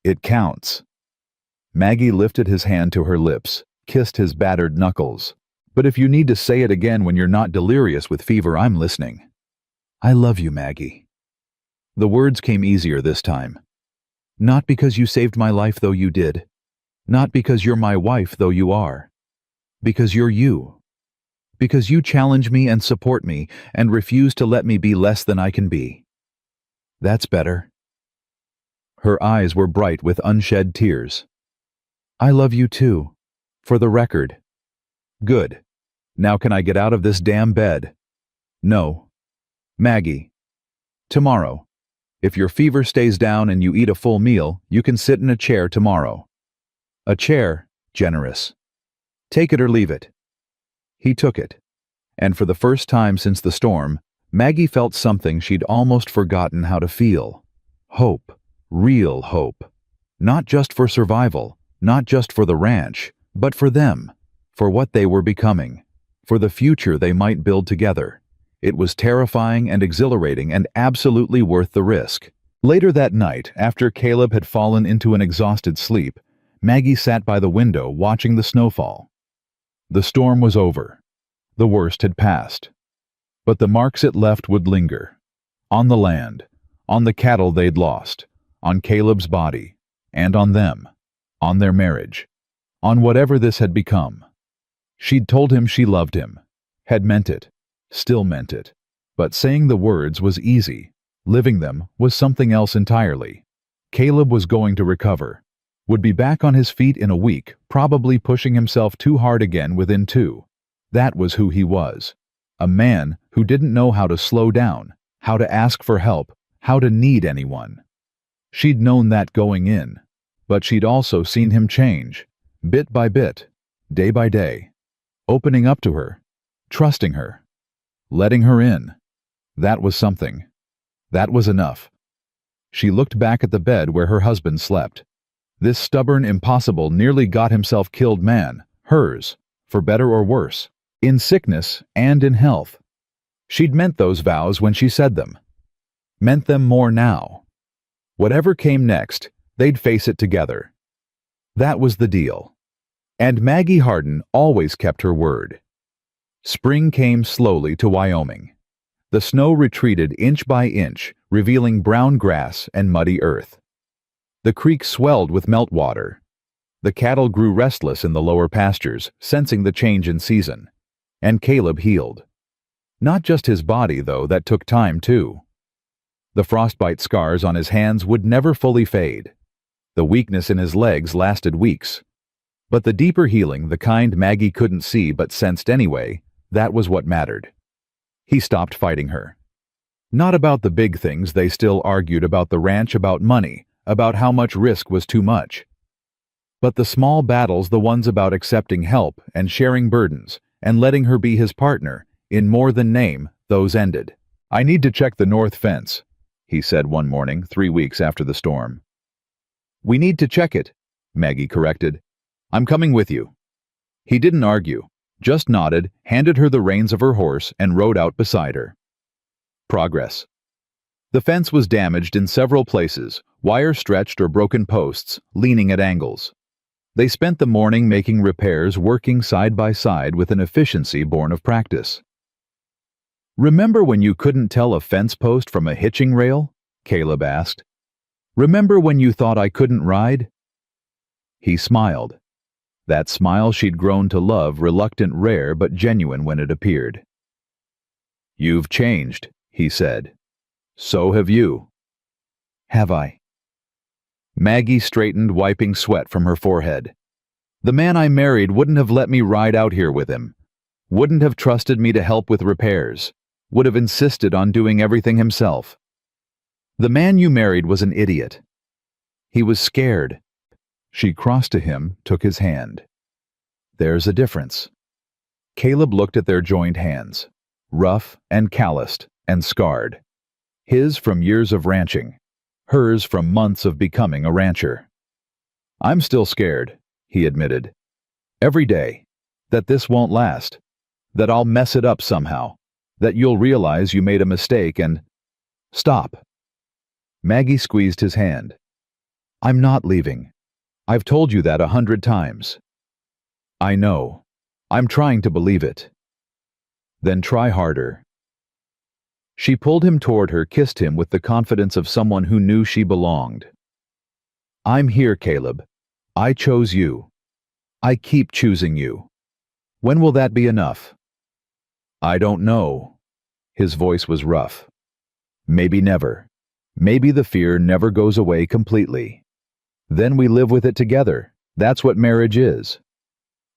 It counts. Maggie lifted his hand to her lips, kissed his battered knuckles. But if you need to say it again when you're not delirious with fever, I'm listening. I love you, Maggie. The words came easier this time. Not because you saved my life, though you did. Not because you're my wife, though you are. Because you're you. Because you challenge me and support me and refuse to let me be less than I can be. That's better. Her eyes were bright with unshed tears. I love you too. For the record. Good. Now can I get out of this damn bed? No. Maggie. Tomorrow. If your fever stays down and you eat a full meal, you can sit in a chair tomorrow. A chair, generous. Take it or leave it. He took it. And for the first time since the storm, Maggie felt something she'd almost forgotten how to feel. Hope. Real hope. Not just for survival, not just for the ranch, but for them, for what they were becoming, for the future they might build together. It was terrifying and exhilarating and absolutely worth the risk. Later that night, after Caleb had fallen into an exhausted sleep, Maggie sat by the window watching the snowfall. The storm was over. The worst had passed. But the marks it left would linger. On the land, on the cattle they'd lost, on Caleb's body, and on them, on their marriage, on whatever this had become. She'd told him she loved him, had meant it, still meant it, but saying the words was easy. Living them was something else entirely. Caleb was going to recover, would be back on his feet in a week, probably pushing himself too hard again within 2. That was who he was. A man who didn't know how to slow down, how to ask for help, how to need anyone. She'd known that going in, but she'd also seen him change, bit by bit, day by day, opening up to her, trusting her, letting her in. That was something. That was enough. She looked back at the bed where her husband slept. This stubborn, impossible, nearly got himself killed man, hers, for better or worse, in sickness and in health. She'd meant those vows when she said them. Meant them more now. Whatever came next, they'd face it together. That was the deal. And Maggie Harden always kept her word. Spring came slowly to Wyoming. The snow retreated inch by inch, revealing brown grass and muddy earth. The creek swelled with meltwater. The cattle grew restless in the lower pastures, sensing the change in season. And Caleb healed. Not just his body, though, that took time too. The frostbite scars on his hands would never fully fade. The weakness in his legs lasted weeks. But the deeper healing, the kind Maggie couldn't see but sensed anyway, that was what mattered. He stopped fighting her. Not about the big things they still argued about the ranch, about money, about how much risk was too much. But the small battles, the ones about accepting help and sharing burdens and letting her be his partner, in more than name, those ended. I need to check the north fence, he said one morning, 3 weeks after the storm. We need to check it, Maggie corrected. I'm coming with you. He didn't argue, just nodded, handed her the reins of her horse, and rode out beside her. Progress. The fence was damaged in several places, wire stretched or broken posts, leaning at angles. They spent the morning making repairs, working side by side with an efficiency born of practice. Remember when you couldn't tell a fence post from a hitching rail? Caleb asked. Remember when you thought I couldn't ride? He smiled. That smile she'd grown to love, reluctant, rare, but genuine when it appeared. You've changed, he said. So have you. Have I? Maggie straightened, wiping sweat from her forehead. The man I married wouldn't have let me ride out here with him. Wouldn't have trusted me to help with repairs. Would have insisted on doing everything himself. The man you married was an idiot. He was scared. She crossed to him, took his hand. There's a difference. Caleb looked at their joined hands, rough and calloused and scarred. His from years of ranching, hers from months of becoming a rancher. I'm still scared, he admitted. Every day. That this won't last. That I'll mess it up somehow. That you'll realize you made a mistake and... Stop. Maggie squeezed his hand. I'm not leaving. I've told you that 100 times. I know. I'm trying to believe it. Then try harder. She pulled him toward her, kissed him with the confidence of someone who knew she belonged. I'm here, Caleb. I chose you. I keep choosing you. When will that be enough? I don't know. His voice was rough. Maybe never. Maybe the fear never goes away completely. Then we live with it together. That's what marriage is.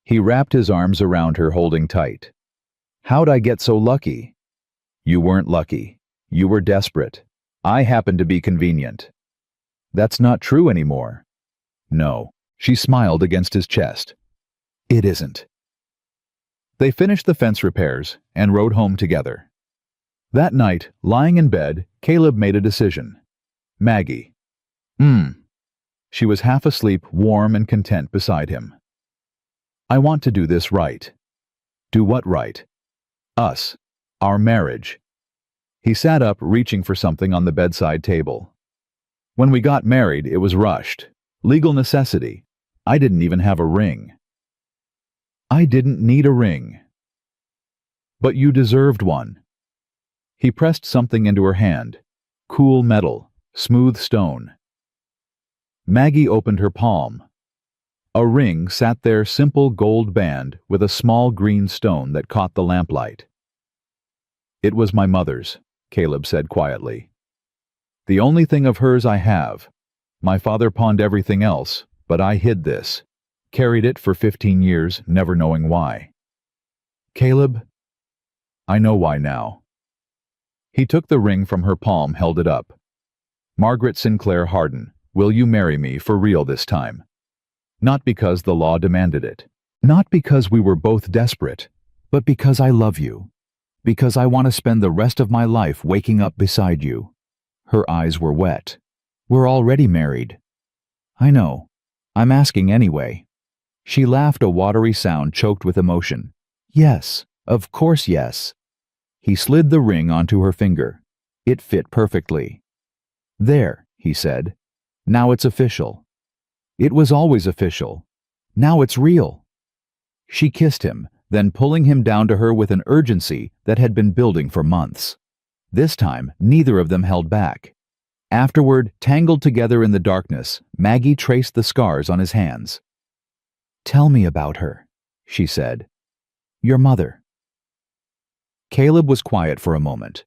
He wrapped his arms around her, holding tight. How'd I get so lucky? You weren't lucky. You were desperate. I happened to be convenient. That's not true anymore. No. She smiled against his chest. It isn't. They finished the fence repairs and rode home together. That night, lying in bed, Caleb made a decision. Maggie. She was half asleep, warm and content beside him. I want to do this right. Do what right? Us. Our marriage. He sat up, reaching for something on the bedside table. When we got married, it was rushed. Legal necessity. I didn't even have a ring. I didn't need a ring. But you deserved one. He pressed something into her hand. Cool metal, smooth stone. Maggie opened her palm. A ring sat there, simple gold band with a small green stone that caught the lamplight. It was my mother's, Caleb said quietly. The only thing of hers I have. My father pawned everything else, but I hid this. Carried it for 15 years, never knowing why. Caleb, I know why now. He took the ring from her palm, held it up. Margaret Sinclair Hardin, will you marry me for real this time? Not because the law demanded it. Not because we were both desperate, but because I love you. Because I want to spend the rest of my life waking up beside you. Her eyes were wet. We're already married. I know. I'm asking anyway. She laughed, a watery sound choked with emotion. Yes, of course yes. He slid the ring onto her finger. It fit perfectly. There, he said. Now it's official. It was always official. Now it's real. She kissed him, then pulling him down to her with an urgency that had been building for months. This time, neither of them held back. Afterward, tangled together in the darkness, Maggie traced the scars on his hands. Tell me about her, she said. Your mother. Caleb was quiet for a moment.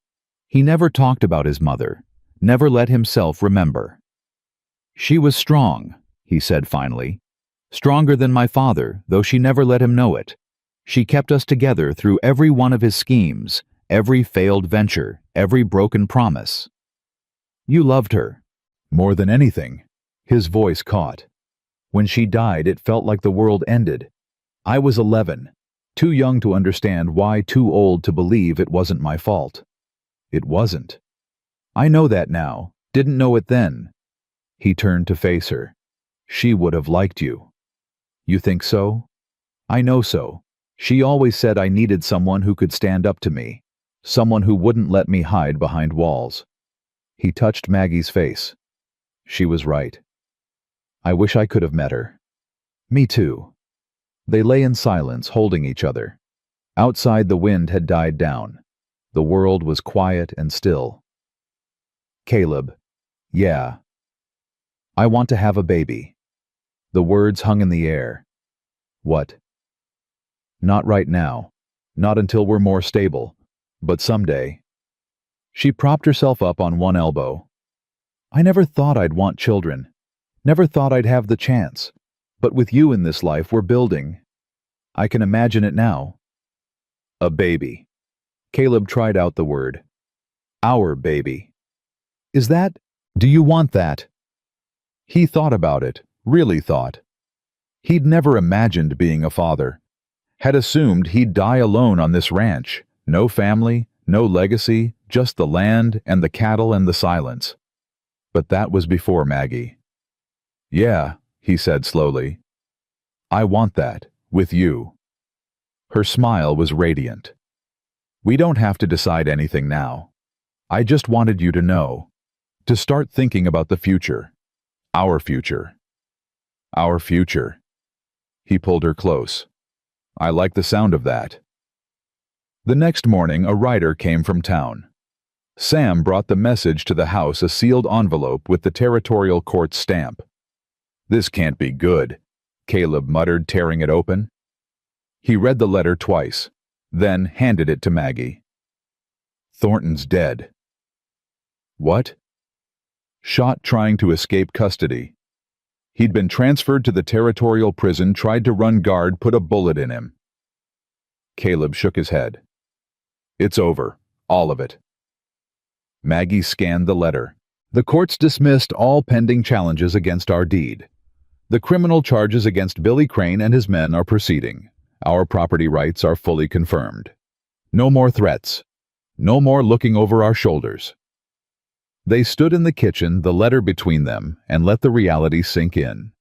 He never talked about his mother, never let himself remember. She was strong, he said finally. Stronger than my father, though she never let him know it. She kept us together through every one of his schemes, every failed venture, every broken promise. You loved her. More than anything. His voice caught. When she died, it felt like the world ended. I was 11, too young to understand why, too old to believe it wasn't my fault. It wasn't. I know that now, didn't know it then. He turned to face her. She would have liked you. You think so? I know so. She always said I needed someone who could stand up to me, someone who wouldn't let me hide behind walls. He touched Maggie's face. She was right. I wish I could have met her. Me too. They lay in silence, holding each other. Outside, the wind had died down. The world was quiet and still. Caleb. Yeah. I want to have a baby. The words hung in the air. What? Not right now. Not until we're more stable. But someday. She propped herself up on one elbow. I never thought I'd want children. Never thought I'd have the chance. But with you in this life we're building. I can imagine it now. A baby. Caleb tried out the word. Our baby. Is that? Do you want that? He thought about it, really thought. He'd never imagined being a father. Had assumed he'd die alone on this ranch. No family, no legacy, just the land and the cattle and the silence. But that was before Maggie. Yeah, he said slowly. I want that, with you. Her smile was radiant. We don't have to decide anything now. I just wanted you to know. To start thinking about the future. Our future. Our future. He pulled her close. I like the sound of that. The next morning, a rider came from town. Sam brought the message to the house, a sealed envelope with the territorial court stamp. This can't be good, Caleb muttered, tearing it open. He read the letter twice, then handed it to Maggie. Thornton's dead. What? Shot trying to escape custody. He'd been transferred to the territorial prison, tried to run guard, put a bullet in him. Caleb shook his head. It's over, all of it. Maggie scanned the letter. The courts dismissed all pending challenges against our deed. The criminal charges against Billy Crane and his men are proceeding. Our property rights are fully confirmed. No more threats. No more looking over our shoulders. They stood in the kitchen, the letter between them, and let the reality sink in.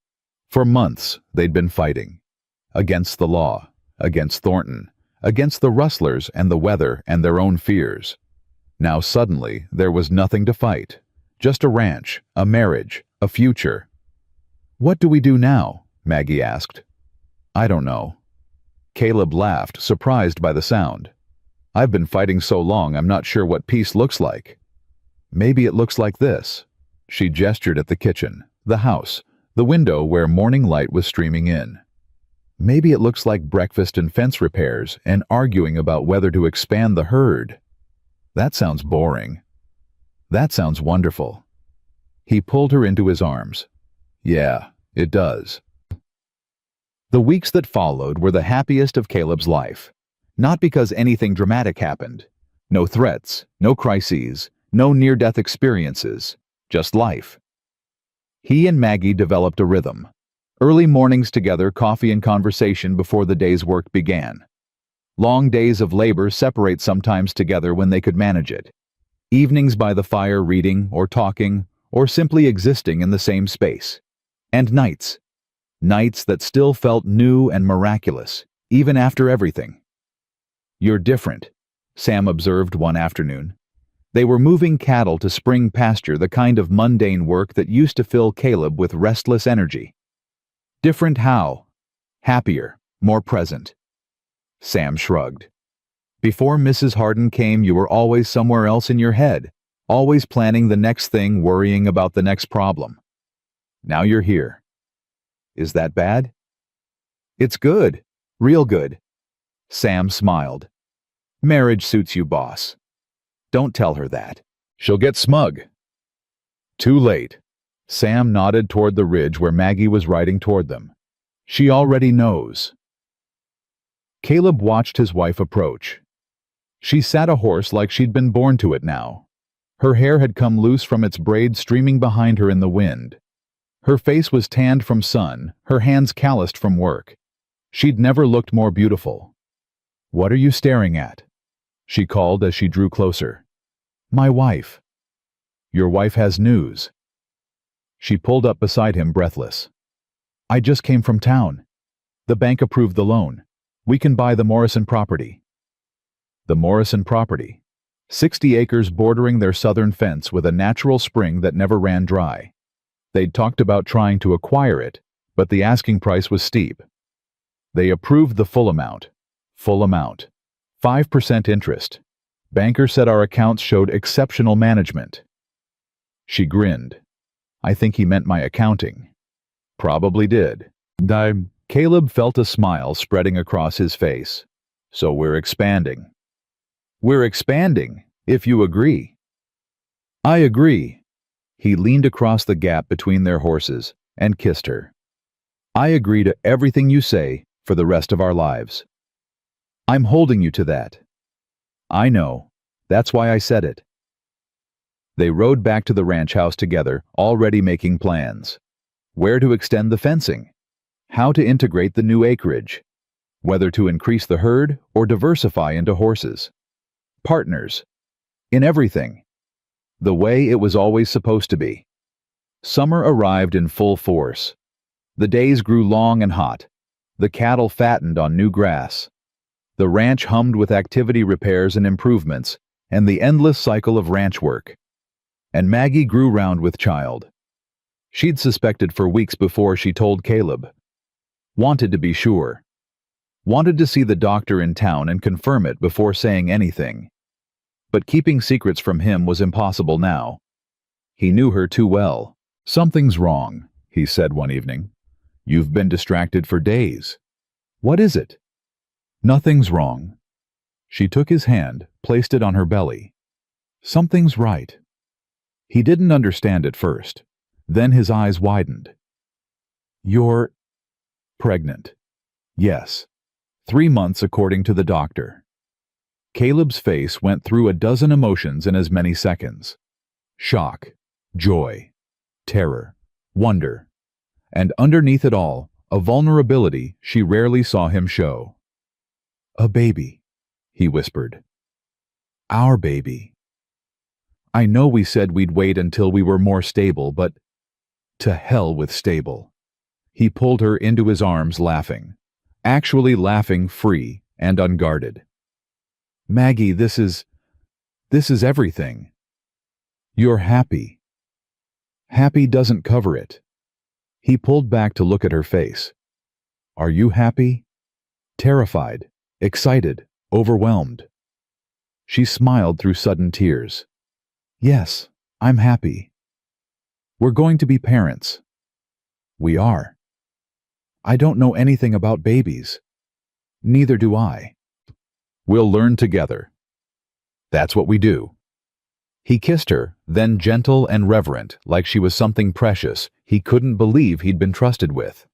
For months, they'd been fighting. Against the law, against Thornton, against the rustlers and the weather and their own fears. Now suddenly, there was nothing to fight. Just a ranch, a marriage, a future. What do we do now? Maggie asked. I don't know. Caleb laughed, surprised by the sound. I've been fighting so long I'm not sure what peace looks like. Maybe it looks like this. She gestured at the kitchen, the house, the window where morning light was streaming in. Maybe it looks like breakfast and fence repairs and arguing about whether to expand the herd. That sounds boring. That sounds wonderful. He pulled her into his arms. Yeah, it does. The weeks that followed were the happiest of Caleb's life. Not because anything dramatic happened. No threats, no crises, no near-death experiences, just life. He and Maggie developed a rhythm. Early mornings together, coffee and conversation before the day's work began. Long days of labor separate sometimes together when they could manage it. Evenings by the fire reading or talking or simply existing in the same space. And nights. Nights that still felt new and miraculous, even after everything. You're different, Sam observed one afternoon. They were moving cattle to spring pasture, the kind of mundane work that used to fill Caleb with restless energy. Different how? Happier, more present. Sam shrugged. Before Mrs. Harden came, you were always somewhere else in your head, always planning the next thing, worrying about the next problem. Now you're here. Is that bad? It's good, real good. Sam smiled. Marriage suits you, boss. Don't tell her that. She'll get smug. Too late. Sam nodded toward the ridge where Maggie was riding toward them. She already knows. Caleb watched his wife approach. She sat a horse like she'd been born to it now. Her hair had come loose from its braids streaming behind her in the wind. Her face was tanned from sun, her hands calloused from work. She'd never looked more beautiful. What are you staring at? She called as she drew closer. My wife. Your wife has news. She pulled up beside him, breathless. I just came from town. The bank approved the loan. We can buy the Morrison property. The Morrison property. 60 acres bordering their southern fence with a natural spring that never ran dry. They'd talked about trying to acquire it, but the asking price was steep. They approved the full amount. Full amount. 5% interest. Banker said our accounts showed exceptional management. She grinned. I think he meant my accounting. Probably did. Caleb felt a smile spreading across his face. So we're expanding. We're expanding, if you agree. I agree. He leaned across the gap between their horses and kissed her. I agree to everything you say for the rest of our lives. I'm holding you to that. I know. That's why I said it. They rode back to the ranch house together, already making plans. Where to extend the fencing, how to integrate the new acreage, whether to increase the herd or diversify into horses. Partners. In everything. The way it was always supposed to be. Summer arrived in full force. The days grew long and hot. The cattle fattened on new grass. The ranch hummed with activity repairs and improvements, and the endless cycle of ranch work. And Maggie grew round with child. She'd suspected for weeks before she told Caleb. Wanted to be sure. Wanted to see the doctor in town and confirm it before saying anything. But keeping secrets from him was impossible now. He knew her too well. Something's wrong, he said one evening. You've been distracted for days. What is it? Nothing's wrong. She took his hand, placed it on her belly. Something's right. He didn't understand at first. Then his eyes widened. You're pregnant. Yes. 3 months according to the doctor. Caleb's face went through a dozen emotions in as many seconds. Shock, joy, terror, wonder, and underneath it all, a vulnerability she rarely saw him show. A baby, he whispered. Our baby. I know we said we'd wait until we were more stable, but to hell with stable. He pulled her into his arms laughing, actually laughing free and unguarded. Maggie, this is everything. You're happy. Happy doesn't cover it. He pulled back to look at her face. Are you happy? Terrified, excited, overwhelmed. She smiled through sudden tears. Yes, I'm happy. We're going to be parents. We are. I don't know anything about babies. Neither do I. We'll learn together. That's what we do. He kissed her, then gentle and reverent, like she was something precious he couldn't believe he'd been trusted with.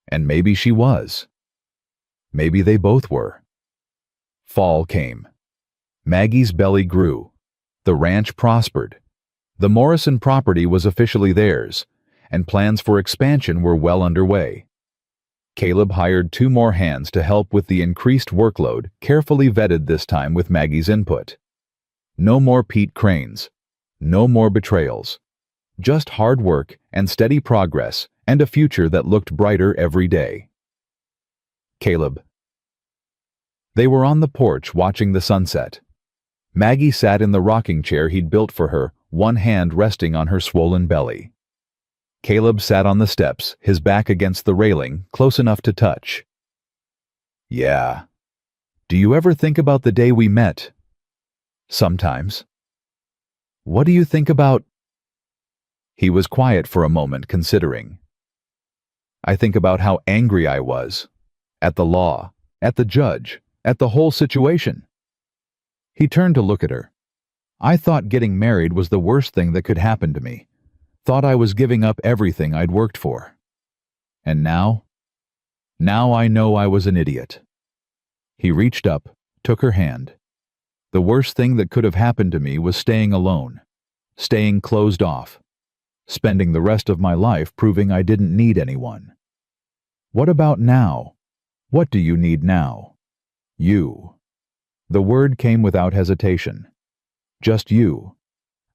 And maybe she was. Maybe they both were. Fall came. Maggie's belly grew. The ranch prospered. The Morrison property was officially theirs, and plans for expansion were well underway. Caleb hired 2 more hands to help with the increased workload, carefully vetted this time with Maggie's input. No more Pete Cranes. No more betrayals. Just hard work and steady progress and a future that looked brighter every day. Caleb. They were on the porch watching the sunset. Maggie sat in the rocking chair he'd built for her, one hand resting on her swollen belly. Caleb sat on the steps, his back against the railing, close enough to touch. Yeah. Do you ever think about the day we met? Sometimes. What do you think about? He was quiet for a moment, considering. I think about how angry I was. At the law, at the judge, at the whole situation. He turned to look at her. I thought getting married was the worst thing that could happen to me. Thought I was giving up everything I'd worked for. And now? Now I know I was an idiot. He reached up, took her hand. The worst thing that could have happened to me was staying alone, staying closed off, spending the rest of my life proving I didn't need anyone. What about now? What do you need now? You. The word came without hesitation. Just you.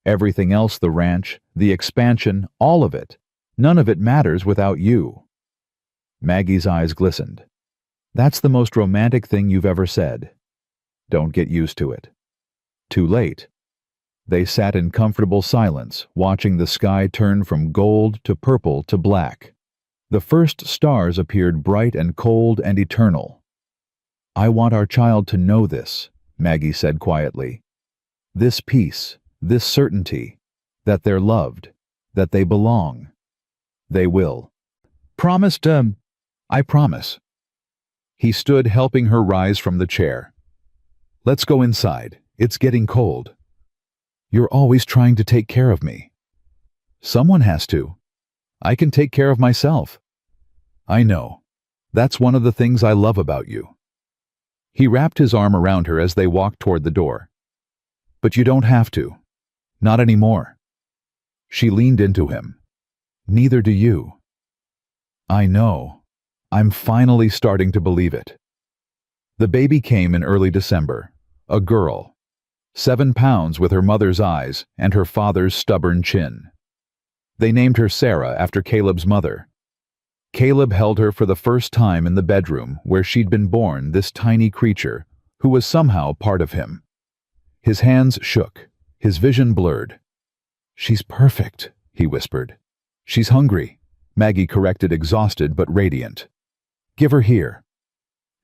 Everything else, the ranch, the expansion, all of it. None of it matters without you. Maggie's eyes glistened. That's the most romantic thing you've ever said. Don't get used to it. Too late. They sat in comfortable silence, watching the sky turn from gold to purple to black. The first stars appeared bright and cold and eternal. I want our child to know this, Maggie said quietly. This peace, this certainty, that they're loved, that they belong. They will. Promised, I promise. He stood helping her rise from the chair. Let's go inside. It's getting cold. You're always trying to take care of me. Someone has to. I can take care of myself. I know. That's one of the things I love about you. He wrapped his arm around her as they walked toward the door. But you don't have to. Not anymore. She leaned into him. Neither do you. I know. I'm finally starting to believe it. The baby came in early December. A girl. 7 pounds with her mother's eyes and her father's stubborn chin. They named her Sarah after Caleb's mother. Caleb held her for the first time in the bedroom where she'd been born, this tiny creature who was somehow part of him. His hands shook, his vision blurred. She's perfect, he whispered. She's hungry, Maggie corrected, exhausted but radiant. Give her here.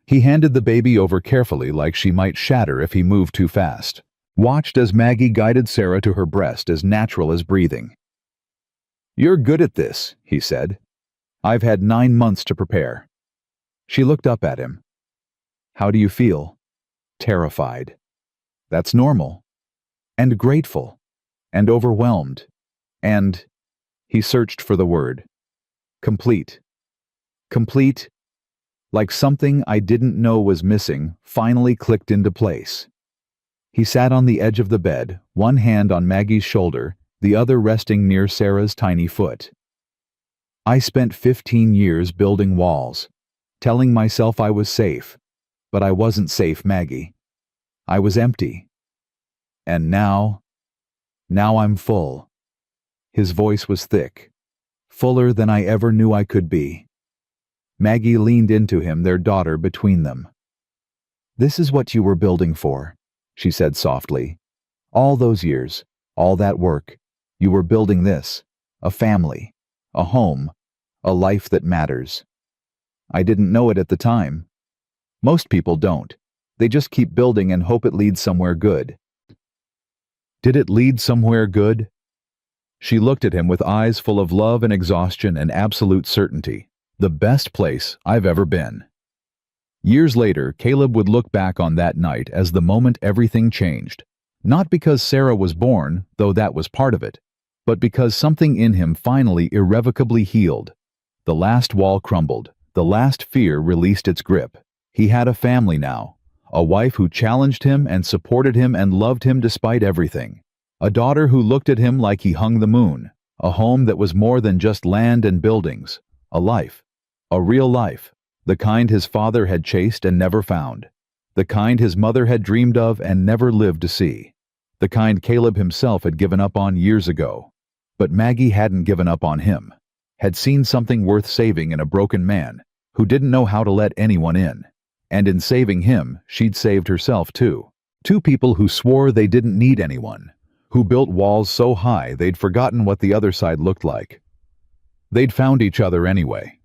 He handed the baby over carefully like she might shatter if he moved too fast. Watched as Maggie guided Sarah to her breast as natural as breathing. You're good at this, he said. I've had 9 months to prepare. She looked up at him. How do you feel? Terrified. That's normal. And grateful. And overwhelmed. And, he searched for the word. Complete. Complete, like something I didn't know was missing, finally clicked into place. He sat on the edge of the bed, one hand on Maggie's shoulder, the other resting near Sarah's tiny foot. I spent 15 years building walls, telling myself I was safe, but I wasn't safe, Maggie. I was empty. And now I'm full. His voice was thick, fuller than I ever knew I could be. Maggie leaned into him, their daughter between them. This is what you were building for, she said softly. All those years, all that work, you were building this, a family, a home, a life that matters. I didn't know it at the time. Most people don't. They just keep building and hope it leads somewhere good. Did it lead somewhere good? She looked at him with eyes full of love and exhaustion and absolute certainty. The best place I've ever been. Years later, Caleb would look back on that night as the moment everything changed. Not because Sarah was born, though that was part of it, but because something in him finally irrevocably healed. The last wall crumbled. The last fear released its grip. He had a family now. A wife who challenged him and supported him and loved him despite everything. A daughter who looked at him like he hung the moon. A home that was more than just land and buildings. A life. A real life. The kind his father had chased and never found. The kind his mother had dreamed of and never lived to see. The kind Caleb himself had given up on years ago. But Maggie hadn't given up on him. Had seen something worth saving in a broken man who didn't know how to let anyone in. And in saving him, she'd saved herself too. 2 people who swore they didn't need anyone. Who built walls so high they'd forgotten what the other side looked like. They'd found each other anyway.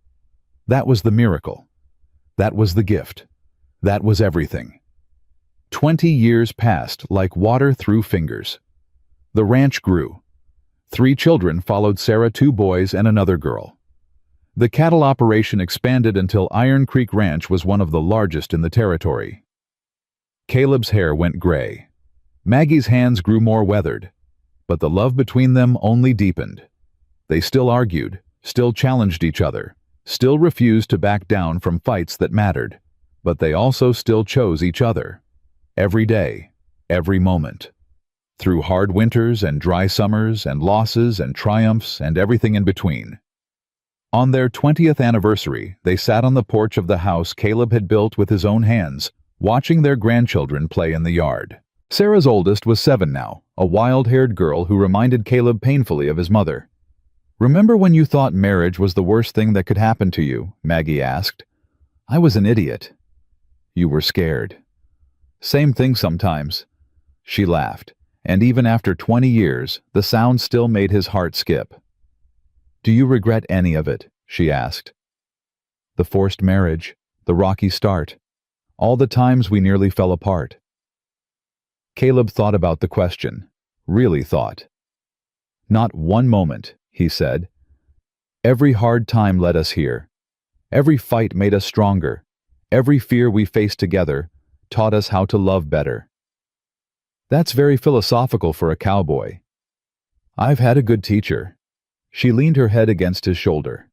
That was the miracle. That was the gift. That was everything. 20 years passed like water through fingers. The ranch grew. 3 children followed Sarah, 2 boys and another girl. The cattle operation expanded until Iron Creek Ranch was one of the largest in the territory. Caleb's hair went gray. Maggie's hands grew more weathered. But the love between them only deepened. They still argued, still challenged each other, still refused to back down from fights that mattered. But they also still chose each other. Every day, every moment. Through hard winters and dry summers and losses and triumphs and everything in between. On their 20th anniversary, they sat on the porch of the house Caleb had built with his own hands, watching their grandchildren play in the yard. Sarah's oldest was 7 now, a wild-haired girl who reminded Caleb painfully of his mother. "Remember when you thought marriage was the worst thing that could happen to you?" Maggie asked. "I was an idiot." "You were scared." "Same thing sometimes." She laughed, and even after 20 years, the sound still made his heart skip. "Do you regret any of it?" she asked. "The forced marriage, the rocky start, all the times we nearly fell apart." Caleb thought about the question, really thought. "Not one moment," he said. Every hard time led us here. Every fight made us stronger. Every fear we faced together taught us how to love better. That's very philosophical for a cowboy. I've had a good teacher. She leaned her head against his shoulder.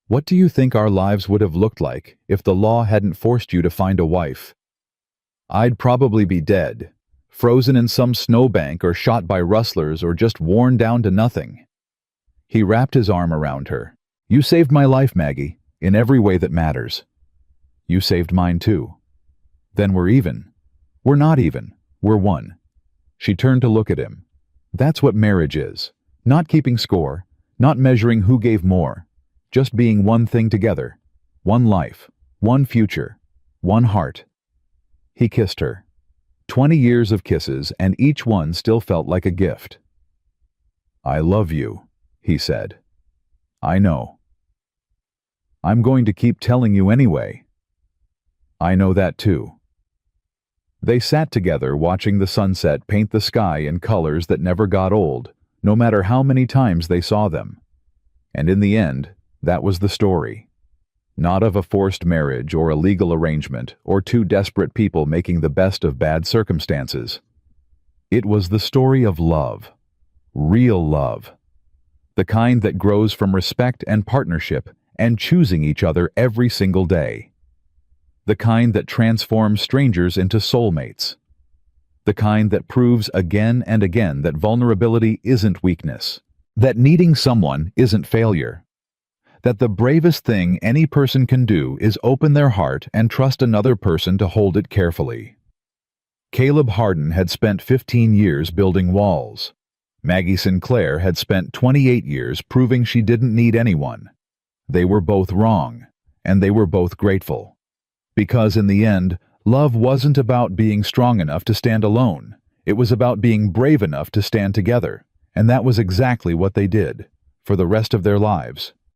What do you think our lives would have looked like if the law hadn't forced you to find a wife? I'd probably be dead, frozen in some snowbank or shot by rustlers or just worn down to nothing. He wrapped his arm around her. You saved my life, Maggie, in every way that matters. You saved mine too. Then we're even. We're not even. We're one. She turned to look at him. That's what marriage is. Not keeping score, not measuring who gave more. Just being one thing together. One life, one future, one heart. He kissed her. 20 years of kisses, and each one still felt like a gift. I love you, he said. I know. I'm going to keep telling you anyway. I know that too. They sat together watching the sunset paint the sky in colors that never got old, no matter how many times they saw them. And in the end, that was the story. Not of a forced marriage or a legal arrangement or two desperate people making the best of bad circumstances. It was the story of love. Real love. The kind that grows from respect and partnership and choosing each other every single day. The kind that transforms strangers into soulmates. The kind that proves again and again that vulnerability isn't weakness. That needing someone isn't failure. That the bravest thing any person can do is open their heart and trust another person to hold it carefully. Caleb Hardin had spent 15 years building walls. Maggie Sinclair had spent 28 years proving she didn't need anyone. They were both wrong, and they were both grateful. Because in the end, love wasn't about being strong enough to stand alone. It was about being brave enough to stand together, and that was exactly what they did, for the rest of their lives.